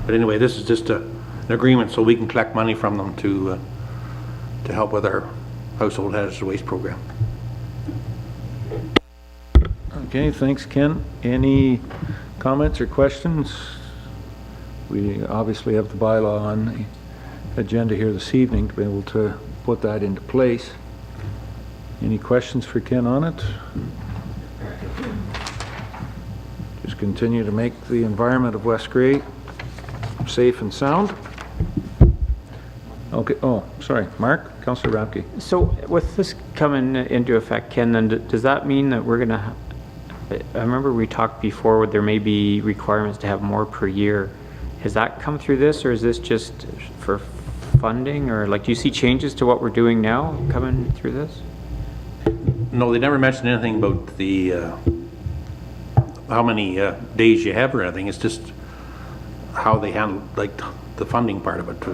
But anyway, this is just an agreement so we can collect money from them to help with our household hazardous waste program. Okay, thanks, Ken. Any comments or questions? We obviously have the bylaw on the agenda here this evening to be able to put that into place. Any questions for Ken on it? Just continue to make the environment of West Grey safe and sound. Okay, oh, sorry, Mark, Councillor Rapke. So with this coming into effect, Ken, then does that mean that we're gonna, I remember we talked before where there may be requirements to have more per year. Has that come through this, or is this just for funding, or like, do you see changes to what we're doing now coming through this? No, they never mentioned anything about the how many days you have or anything. It's just how they handle like the funding part of it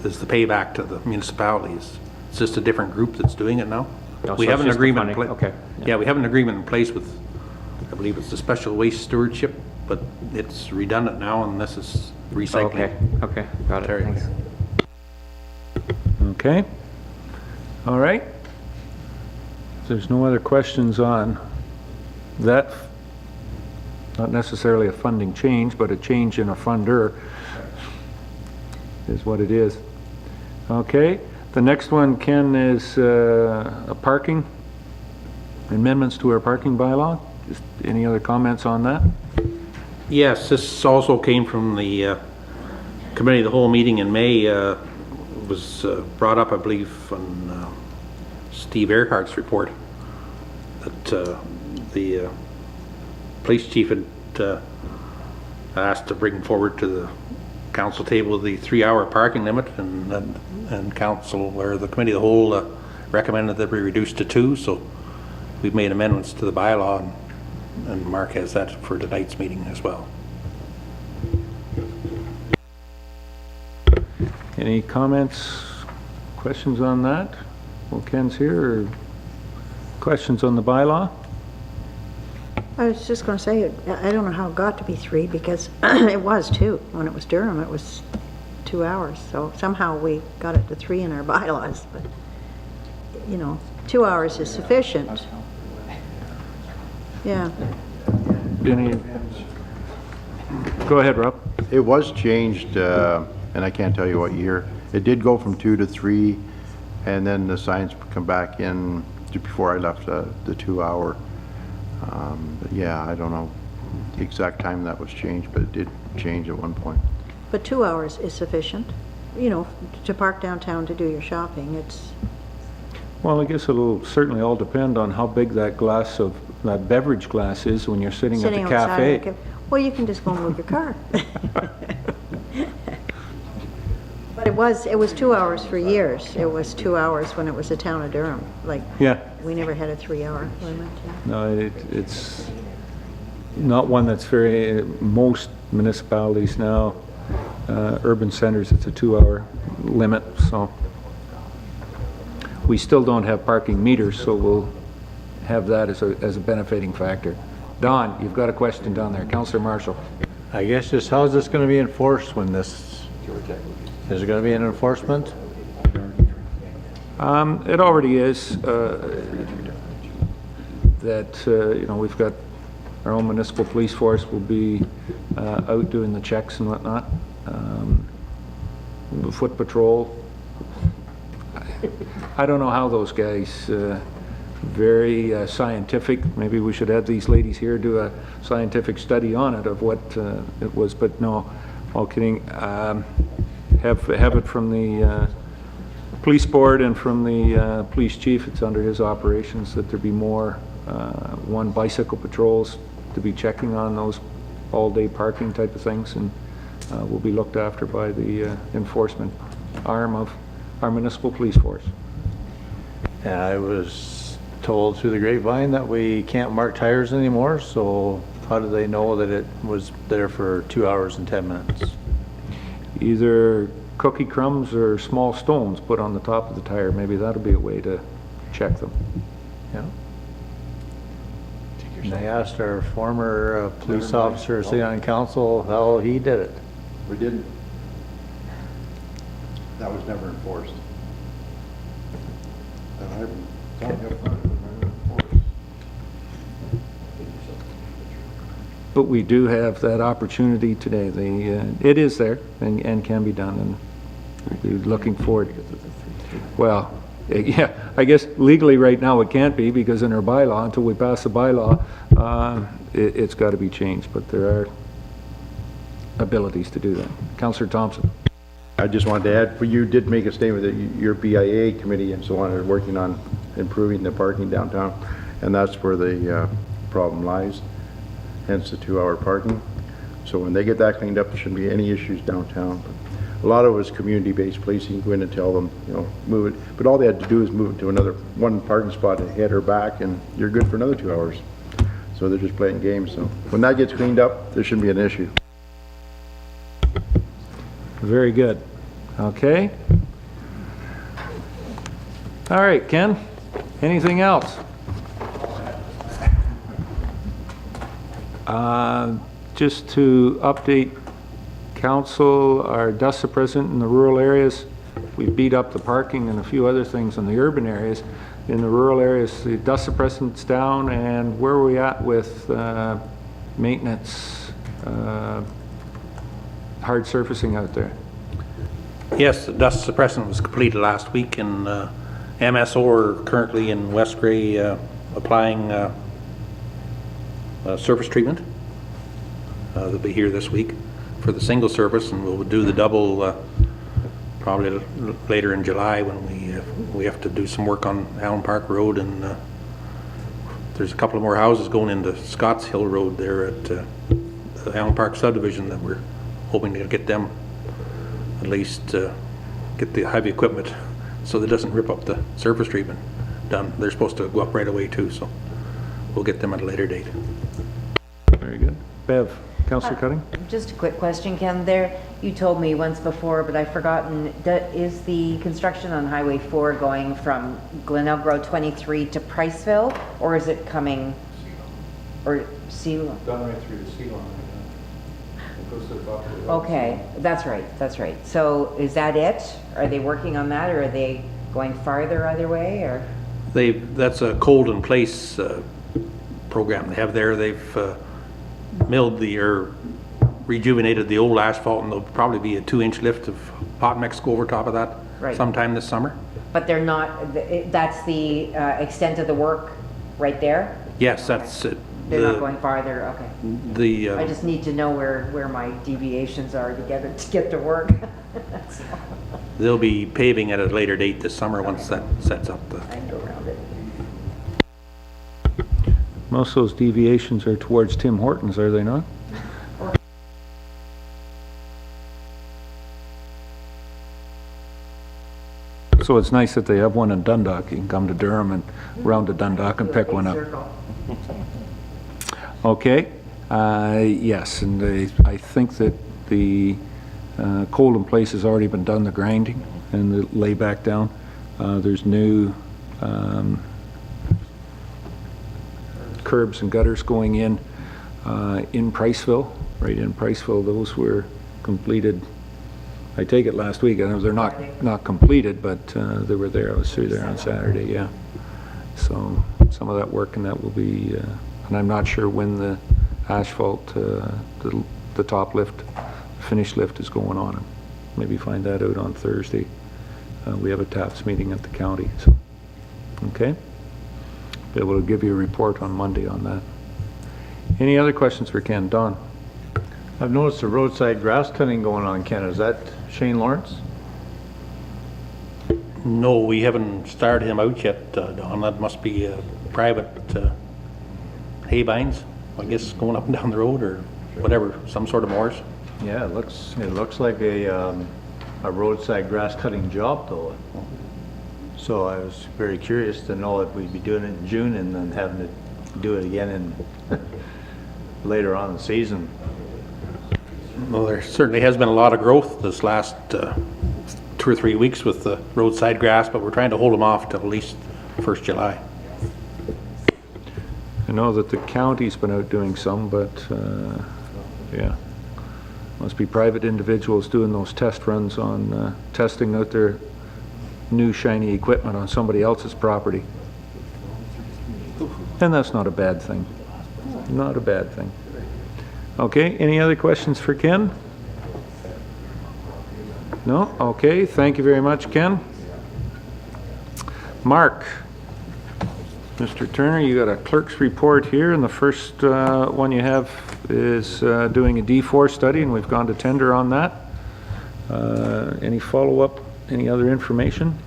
is the payback to the municipalities. It's just a different group that's doing it now. Oh, We so have it's an just the agreement. funding. Okay. Yeah, we have an agreement in place with, I believe it's the special waste stewardship, but it's redundant now, and this is recycling. Okay, got it. Thanks. Okay. All right. If there's no other questions on that, not necessarily a funding change, but a change in a funder is what it is. Okay. The next one, Ken, is a parking, amendments to our parking bylaw. Just any other comments on that? Yes, this also came from the committee of the whole meeting in May. Was brought up, I believe, on Steve Earhart's report that the police chief had asked to bring forward to the council table the 3-hour parking limit, and council, or the committee of the whole, recommended that we reduce to 2. So we've made amendments to the bylaw, and Mark has that for tonight's meeting as well. Any comments, questions on that? Well, Ken's here, or questions on the bylaw? I was just going to say, I don't know how it got to be 3, because it was 2. When it was Durham, it was 2 hours. So somehow we got it to 3 in our bylaws, but, you know, 2 hours is sufficient. Yeah. Any? Go ahead, Rob. It was changed, and I can't tell you what year. It did go from 2 to 3, and then the signs come back in just before I left the 2-hour. But yeah, I don't know the exact time that was changed, but it did change at one point. But 2 hours is sufficient, you know, to park downtown to do your shopping. It's. Well, I guess it'll certainly all depend on how big that glass of, that beverage glass is when you're sitting at the cafe. Well, you can just go and move your car. But it was 2 hours for years. It was 2 hours when it was the town of Durham. Like, yeah. We never had a 3-hour limit. Yeah. No, it's not one that's very, most municipalities now, urban centers, it's a 2-hour limit, so. We still don't have parking meters, so we'll have that as a benefiting factor. Don, you've got a question down there. Councillor Marshall. I guess just how is this going to be enforced when this, is there going to be an enforcement? It already is, that, you know, we've got our own municipal police force will be out doing the checks and whatnot. The foot patrol. I don't know how those guys, very scientific, maybe we should have these ladies here do a scientific study on it of what it was, but no, all kidding. Have it from the police board and from the police chief. It's under his operations that there be more one bicycle patrols to be checking on those all-day parking type of things, and will be looked after by the enforcement arm of our municipal police force. Yeah, I was told through the grapevine that we can't mark tires anymore, so how do they know that it was there for 2 hours and 10 minutes? Either cookie crumbs or small stones put on the top of the tire. Maybe that'll be a way to check them. Yeah. And they asked our former police officer sitting on council how he did it. We didn't. That was never enforced. And I'm telling you, it was never enforced. But we do have that opportunity today. It is there and can be done, and we're looking forward. Well, yeah, I guess legally right now it can't be, because in our bylaw, until we pass the bylaw, it's got to be changed, but there are abilities to do that. Councillor Thompson. I just wanted to add, you did make a statement that your BIA committee and so on are working on improving the parking downtown, and that's where the problem lies, hence the 2-hour parking. So when they get that cleaned up, there shouldn't be any issues downtown. A lot of it was community-based policing. Go in and tell them, you know, move it, but all they had to do is move it to another one parking spot ahead or back, and you're good for another 2 hours. So they're just playing games. So when that gets cleaned up, there shouldn't be an issue. Very good. Okay. All right, Ken, anything else? Just to update council, our dust suppressant in the rural areas, we beat up the parking and a few other things in the urban areas. In the rural areas, the dust suppressant's down, and where are we at with maintenance, hard surfacing out there? Yes, the dust suppressant was completed last week, and MSO are currently in West Grey applying surface treatment. They'll be here this week for the single surface, and we'll do the double probably later in July when we have to do some work on Allen Park Road, and there's a couple of more houses going into Scotts Hill Road there at the Allen Park subdivision that we're hoping to get them at least get the heavy equipment so that it doesn't rip up the surface treatment done. They're supposed to go up right away too, so we'll get them at a later date. Very good. Bev, Councillor Cutting? Just a quick question, Ken. There, you told me once before, but I've forgotten, is the construction on Highway 4 going from Glenelg Road 23 to Priceville, or is it coming, or Seal? Done right through the sea line. Okay, that's right, that's right. So is that it? Are they working on that, or are they going farther either way, or? That's a cold in place program they have there. They've milled or rejuvenated the old asphalt, and there'll probably be a 2-inch lift of hot mix go over top of that sometime this summer. But they're not, that's the extent of the work right there? Yes, that's it. They're not going farther, okay. I just need to know where my deviations are to get to work. They'll be paving at a later date this summer once that sets up. I can go around it. Most of those deviations are towards Tim Hortons, are they not? So it's nice that they have one in Dundalk. You can come to Durham and round to Dundalk and pick one up. Okay. Yes, and I think that the cold in place has already been done, the grinding and the layback down. There's new curbs and gutters going in Priceville, right in Priceville. Those were completed, I take it last week. I know they're not completed, but they were there. I was through there on Saturday, yeah. So some of that work and that will be, and I'm not sure when the asphalt, the top lift, finish lift is going on. Maybe find that out on Thursday. We have a TAPS meeting at the county, so, okay. Be able to give you a report on Monday on that. Any other questions for Ken? Don? I've noticed a roadside grass cutting going on, Ken. Is that Shane Lawrence? No, we haven't started him out yet, Don. That must be private hay binds, I guess, going up and down the road or whatever, some sort of moors. Yeah, it looks like a roadside grass cutting job though. So I was very curious to know if we'd be doing it in June and then having to do it again in later on in the season. Well, there certainly has been a lot of growth this last 2 or 3 weeks with the roadside grass, but we're trying to hold them off till at least 1st July. I know that the county's been out doing some, but, yeah. Must be private individuals doing those test runs on, testing out their new shiny equipment on somebody else's property. And that's not a bad thing. Not a bad thing. Okay, any other questions for Ken? No? Okay, thank you very much, Ken. Mark. Mr. Turner, you got a clerk's report here, and the first one you have is doing a D4 study, and we've gone to tender on that. Any follow-up, any other information?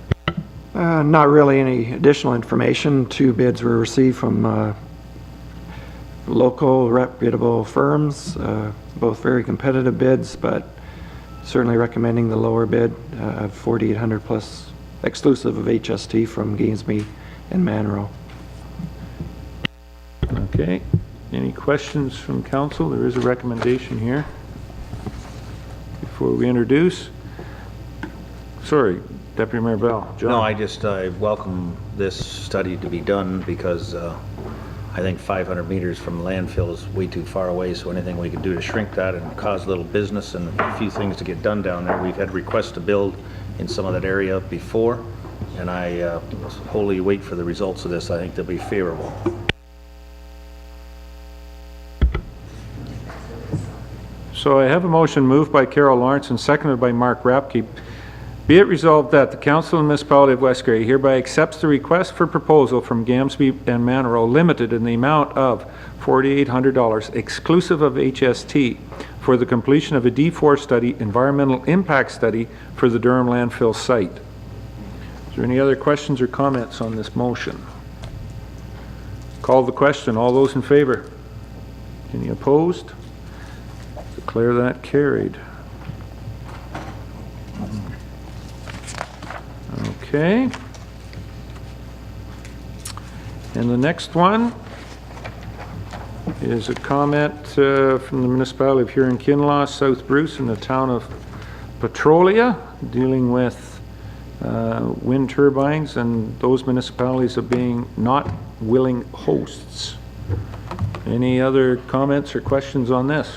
Not really any additional information. 2 bids were received from local reputable firms, both very competitive bids, but certainly recommending the lower bid of $4,800 plus, exclusive of HST from Gainsby and Manro. Okay, any questions from council? There is a recommendation here. Before we introduce, sorry, Deputy Mayor Bell. John. No, I welcome this study to be done because I think 500 meters from the landfill is way too far away, so anything we can do to shrink that and cause a little business and a few things to get done down there. We've had requests to build in some of that area before, and I wholly wait for the results of this. I think they'll be favorable. So I have a motion moved by Carol Lawrence and seconded by Mark Rapke. Be it resolved that the Council of the Municipality of West Grey hereby accepts the request for proposal from Gamsby and Manro Limited in the amount of $4,800 exclusive of HST for the completion of a D4 study, environmental impact study for the Durham landfill site. Is there any other questions or comments on this motion? Call the question. All those in favor? Any opposed? Declare that carried. Okay. And the next one is a comment from the Municipality of Huron-Kinloch, South Bruce, in the town of Petrolia, dealing with wind turbines and those municipalities of being not willing hosts. Any other comments or questions on this?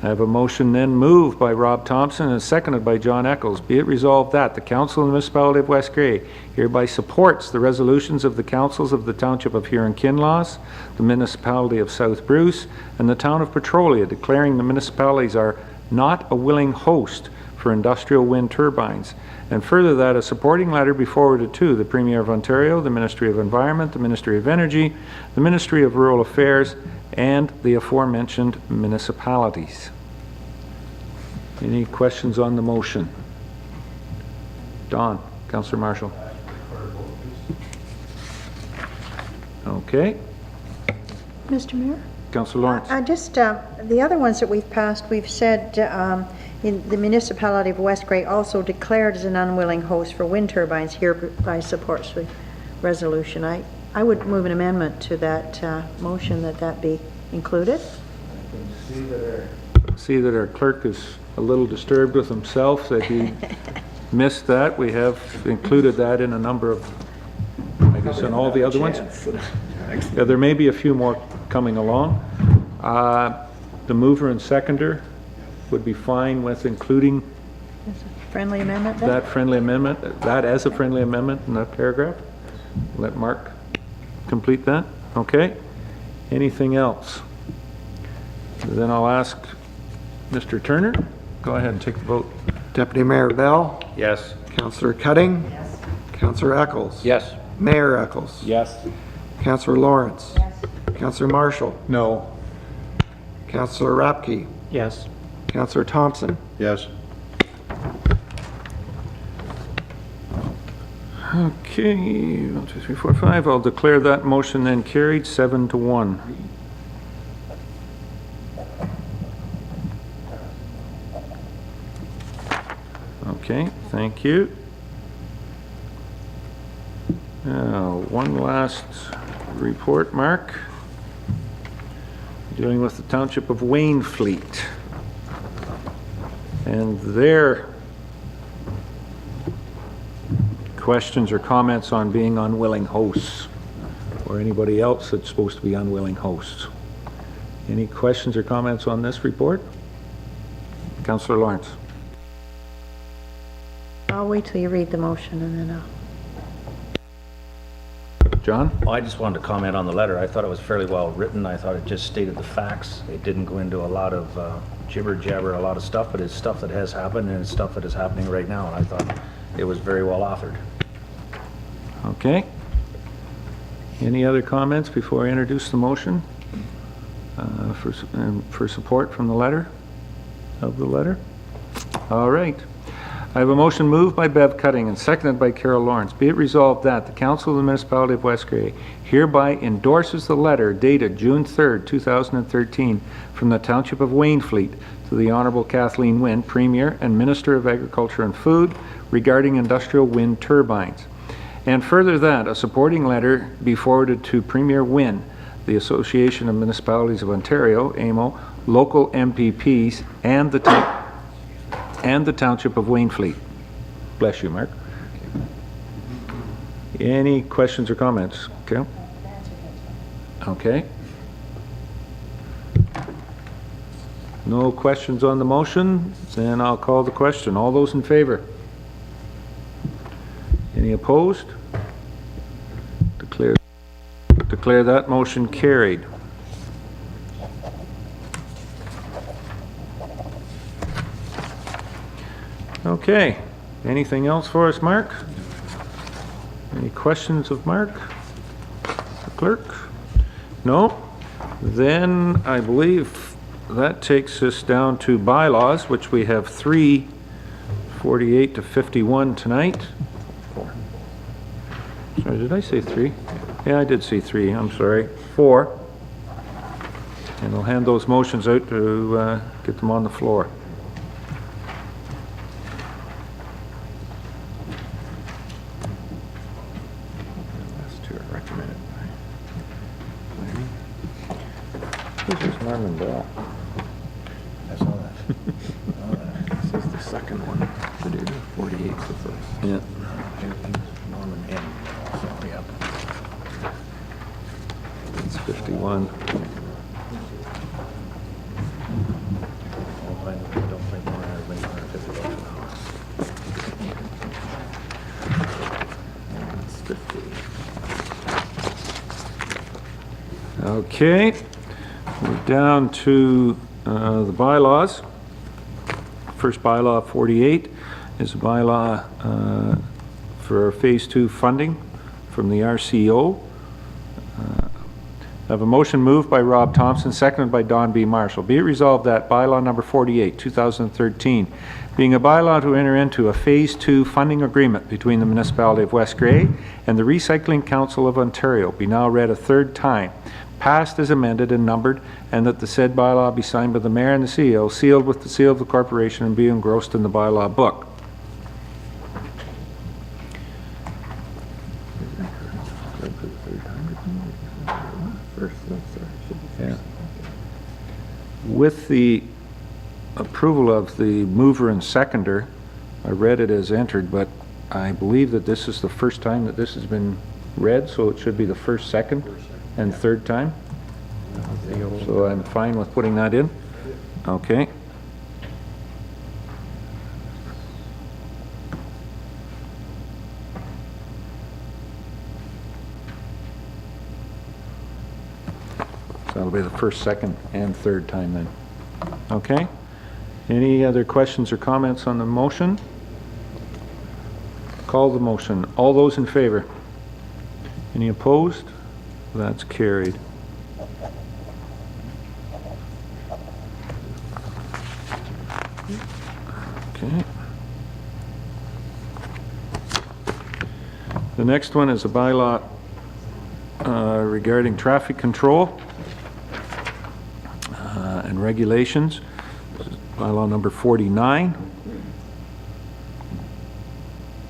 I have a motion then moved by Rob Thompson and seconded by John Eccles. Be it resolved that the Council of the Municipality of West Grey hereby supports the resolutions of the councils of the Township of Huron-Kinloch, the Municipality of South Bruce, and the Town of Petrolia, declaring the municipalities are not a willing host for industrial wind turbines, and further that a supporting letter be forwarded to the Premier of Ontario, the Ministry of Environment, the Ministry of Energy, the Ministry of Rural Affairs, and the aforementioned municipalities. Any questions on the motion? Don, Councillor Marshall. Okay. Mr. Mayor? Councillor Lawrence. The other ones that we've passed, we've said in the Municipality of West Grey also declared as an unwilling host for wind turbines, hereby supports the resolution. I would move an amendment to that motion that be included. See that our clerk is a little disturbed with himself that he missed that. We have included that in a number of, I guess, in all the other ones. Yeah, there may be a few more coming along. The mover and seconder would be fine with including Friendly amendment then? that friendly amendment, that as a friendly amendment in that paragraph. Let Mark complete that. Okay. Anything else? Then I'll ask Mr. Turner. Go ahead and take the vote. Deputy Mayor Bell? Yes. Councillor Cutting? Yes. Councillor Eccles? Yes. Mayor Eccles? Yes. Councillor Lawrence? Yes. Councillor Marshall? No. Councillor Rapke? Yes. Councillor Thompson? Yes. Okay, 1, 2, 3, 4, 5. I'll declare that motion then carried 7-1. Okay, thank you. Now, one last report, Mark. Dealing with the Township of Waynfleet. And their questions or comments on being unwilling hosts, or anybody else that's supposed to be unwilling hosts? Any questions or comments on this report? Councillor Lawrence. I'll wait till you read the motion and then John? I just wanted to comment on the letter. I thought it was fairly well written. I thought it just stated the facts. It didn't go into a lot of jibber jabber, a lot of stuff, but it's stuff that has happened and it's stuff that is happening right now. And I thought it was very well authored. Okay. Any other comments before I introduce the motion for support from the letter, of the letter? All right. I have a motion moved by Bev Cutting and seconded by Carol Lawrence. Be it resolved that the Council of the Municipality of West Grey hereby endorses the letter dated June 3rd, 2013 from the Township of Waynfleet to the Honourable Kathleen Wynne, Premier and Minister of Agriculture and Food regarding industrial wind turbines. And further that a supporting letter be forwarded to Premier Wynne, the Association of Municipalities of Ontario, AMO, local MPPs, and the Township of Waynfleet. Bless you, Mark. Any questions or comments? Okay. Okay. No questions on the motion? Then I'll call the question. All those in favor? Any opposed? Declare that motion carried. Okay. Anything else for us, Mark? Any questions of Mark, the clerk? No? Then I believe that takes us down to bylaws, which we have 3, 48 to 51 tonight. Sorry, did I say 3? Yeah, I did say 3. I'm sorry. 4. And we'll hand those motions out to get them on the floor. This is Norman Bell. I saw that. This is the second one. The 48's the first. Yeah. Norman M. So, yeah. It's 51. Don't think more than $150 an hour. It's 50. Okay. We're down to the bylaws. First bylaw 48 is a bylaw for Phase 2 funding from the RCO. I have a motion moved by Rob Thompson, seconded by Don B. Marshall. Be it resolved that bylaw number 48, 2013, being a bylaw to enter into a Phase 2 funding agreement between the Municipality of West Grey and the Recycling Council of Ontario, be now read a third time, passed as amended and numbered, and that the said bylaw be signed by the Mayor and the CEO, sealed with the seal of the corporation, and be engrossed in the bylaw book. Yeah. With the approval of the mover and seconder, I read it as entered, but I believe that this is the first time that this has been read, so it should be the first, second, and third time. So I'm fine with putting that in. Okay. So that'll be the first, second, and third time then. Okay. Any other questions or comments on the motion? Call the motion. All those in favor? Any opposed? That's carried. Okay. The next one is a bylaw regarding traffic control and regulations. Bylaw number 49.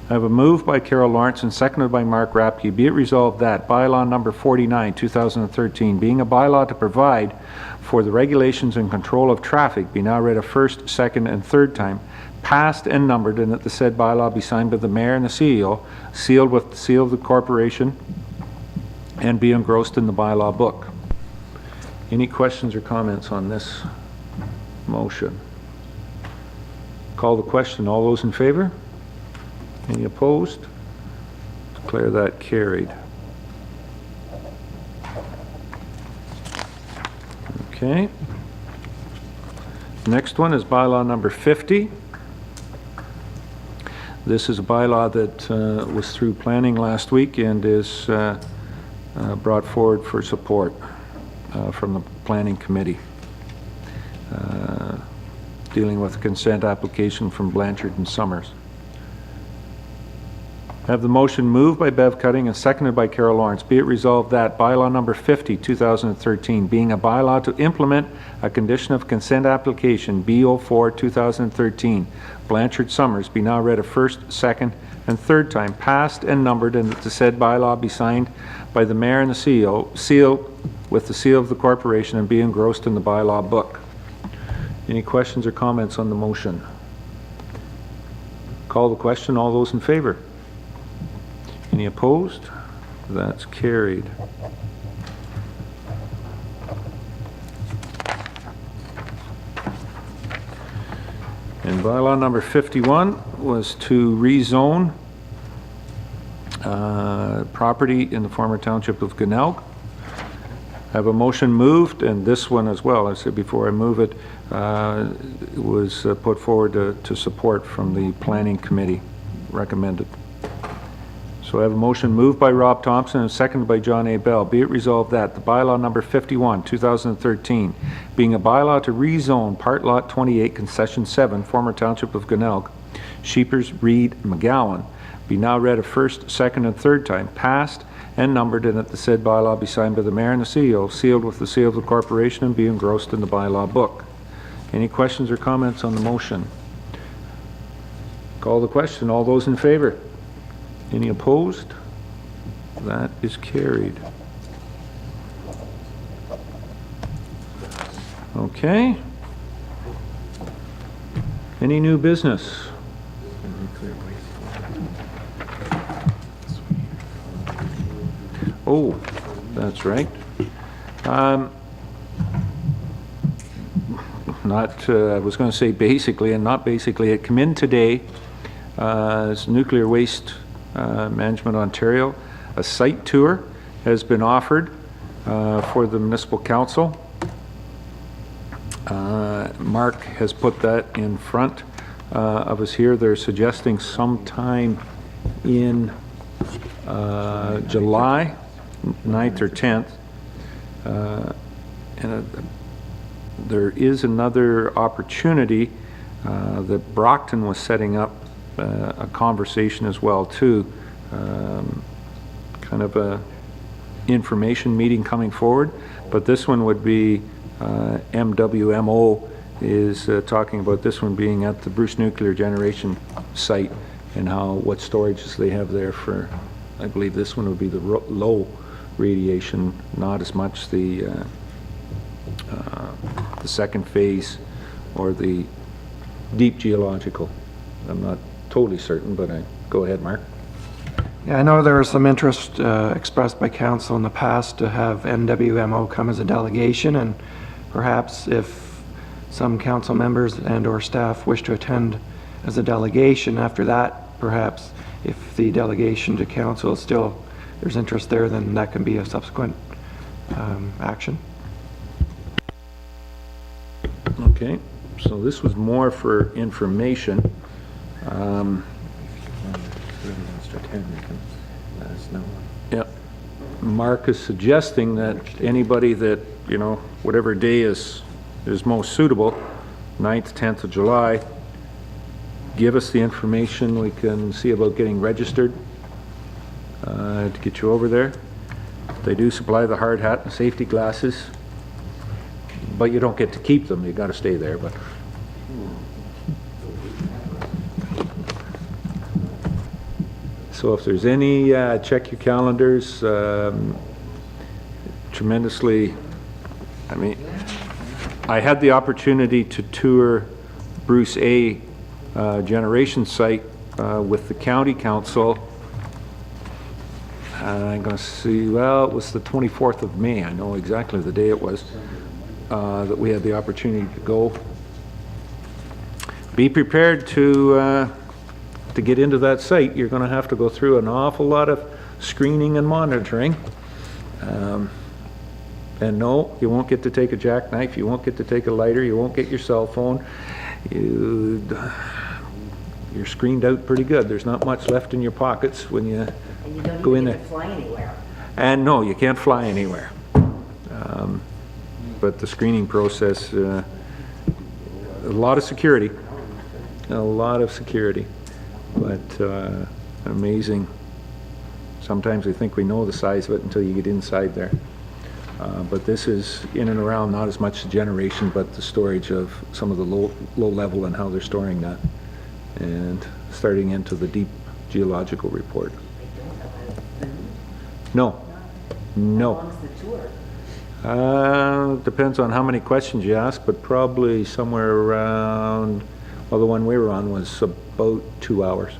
I have a move by Carol Lawrence and seconded by Mark Rapke. Be it resolved that bylaw number 49, 2013, being a bylaw to provide for the regulations and control of traffic, be now read a first, second, and third time, passed and numbered, and that the said bylaw be signed by the mayor and the CEO, sealed with the seal of the corporation, and be engrossed in the bylaw book. Any questions or comments on this motion? Call the question. All those in favor? Any opposed? Declare that carried. Okay. Next one is bylaw number 50. This is a bylaw that was through planning last week and is brought forward for support from the planning committee, dealing with a consent application from Blanchard and Summers. I have the motion moved by Bev Cutting and seconded by Carol Lawrence. Be it resolved that bylaw number 50, 2013, being a bylaw to implement a condition of consent application B04, 2013, Blanchard Summers, be now read a first, second, and third time, passed and numbered, and that the said bylaw be signed by the mayor and the CEO, sealed with the seal of the corporation, and be engrossed in the bylaw book. Any questions or comments on the motion? Call the question. All those in favor? Any opposed? That's carried. And bylaw number 51 was to rezone property in the former township of Glenelg. I have a motion moved, and this one as well, I said before I move it, was put forward to support from the planning committee, recommended. So I have a motion moved by Rob Thompson and seconded by John A. Bell. Be it resolved that the bylaw number 51, 2013, being a bylaw to rezone part lot 28, concession 7, former township of Glenelg, Sheepers, Reed, McGowan, be now read a first, second, and third time, passed and numbered, and that the said bylaw be signed by the mayor and the CEO, sealed with the seal of the corporation, and be engrossed in the bylaw book. Any questions or comments on the motion? Call the question. All those in favor? Any opposed? That is carried. Okay. Any new business? Oh, that's right. I was going to say basically, and not basically. It came in today. It's Nuclear Waste Management Ontario. A site tour has been offered for the municipal council. Mark has put that in front of us here. They're suggesting sometime in July 9th or 10th. There is another opportunity that Brockton was setting up a conversation as well too, kind of a information meeting coming forward, but this one would be MWMO is talking about this one being at the Bruce Nuclear Generation site and what storages they have there for, I believe this one would be the low radiation, not as much the second phase or the deep geological. I'm not totally certain, but go ahead, Mark. Yeah, I know there was some interest expressed by council in the past to have NWMO come as a delegation, and perhaps if some council members and or staff wish to attend as a delegation, after that, perhaps if the delegation to council is still, there's interest there, then that can be a subsequent action. Okay, so this was more for information. Yeah, Mark is suggesting that anybody that, whatever day is most suitable, 9th, 10th of July, give us the information. We can see about getting registered to get you over there. They do supply the hard hat and safety glasses, but you don't get to keep them. You got to stay there. But So if there's any, check your calendars. Tremendously, I mean, I had the opportunity to tour Bruce A. Generation site with the county council. I'm going to see, well, it was the 24th of May. I know exactly the day it was that we had the opportunity to go. Be prepared to get into that site. You're going to have to go through an awful lot of screening and monitoring. And no, you won't get to take a jackknife, you won't get to take a lighter, you won't get your cell phone. You're screened out pretty good. There's not much left in your pockets when you And you don't go in even there. get to fly anywhere. And no, you can't fly anywhere. But the screening process, a lot of security, but amazing. Sometimes we think we know the size of it until you get inside there. But this is in and around not as much the generation, but the storage of some of the low level and how they're storing that, and starting into the deep geological report. No. How long's the tour? Depends on how many questions you ask, but probably somewhere around, well, the one we were on was about 2 hours.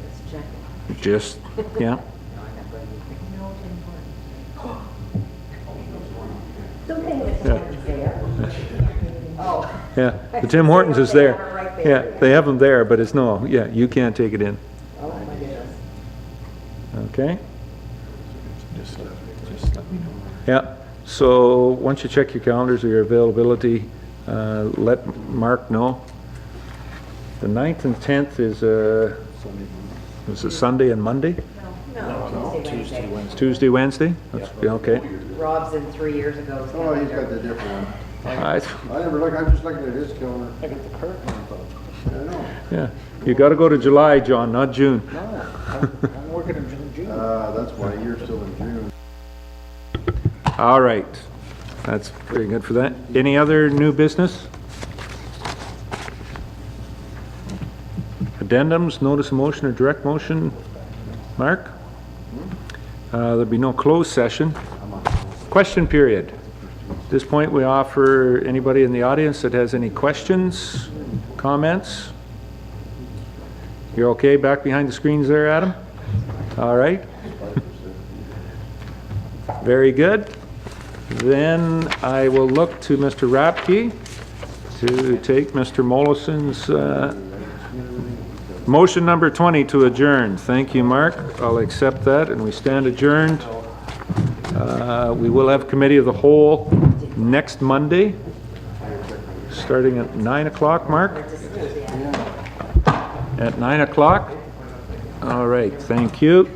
Just checking. Just, yeah. Yeah, the Tim Hortons is there. Yeah, they have them there, but it's no, yeah, you can't take it in. Okay? Just let me know. Yeah, so once you check your calendars or your availability, let Mark know. The 9th and 10th is a Sunday and Monday? No, Tuesday, Wednesday. Tuesday, Wednesday? That's, okay. Rob's in 3 years ago. Oh, he's got the different one. I never look, I'm just looking at his calendar. I got the current one, I know. Yeah, you got to go to July, John, not June. No, I'm working in June. That's why you're still in June. All right, that's very good for that. Any other new business? Addendums, notice of motion or direct motion? Mark? There'll be no closed session. Question period. At this point, we offer anybody in the audience that has any questions, comments. You're okay back behind the screens there, Adam? All right. Very good. Then I will look to Mr. Rapke to take Mr. Mollison's motion number 20 to adjourn. Thank you, Mark. I'll accept that, and we stand adjourned. We will have committee of the whole next Monday, starting at 9 o'clock, Mark? At 9 o'clock? All right, thank you.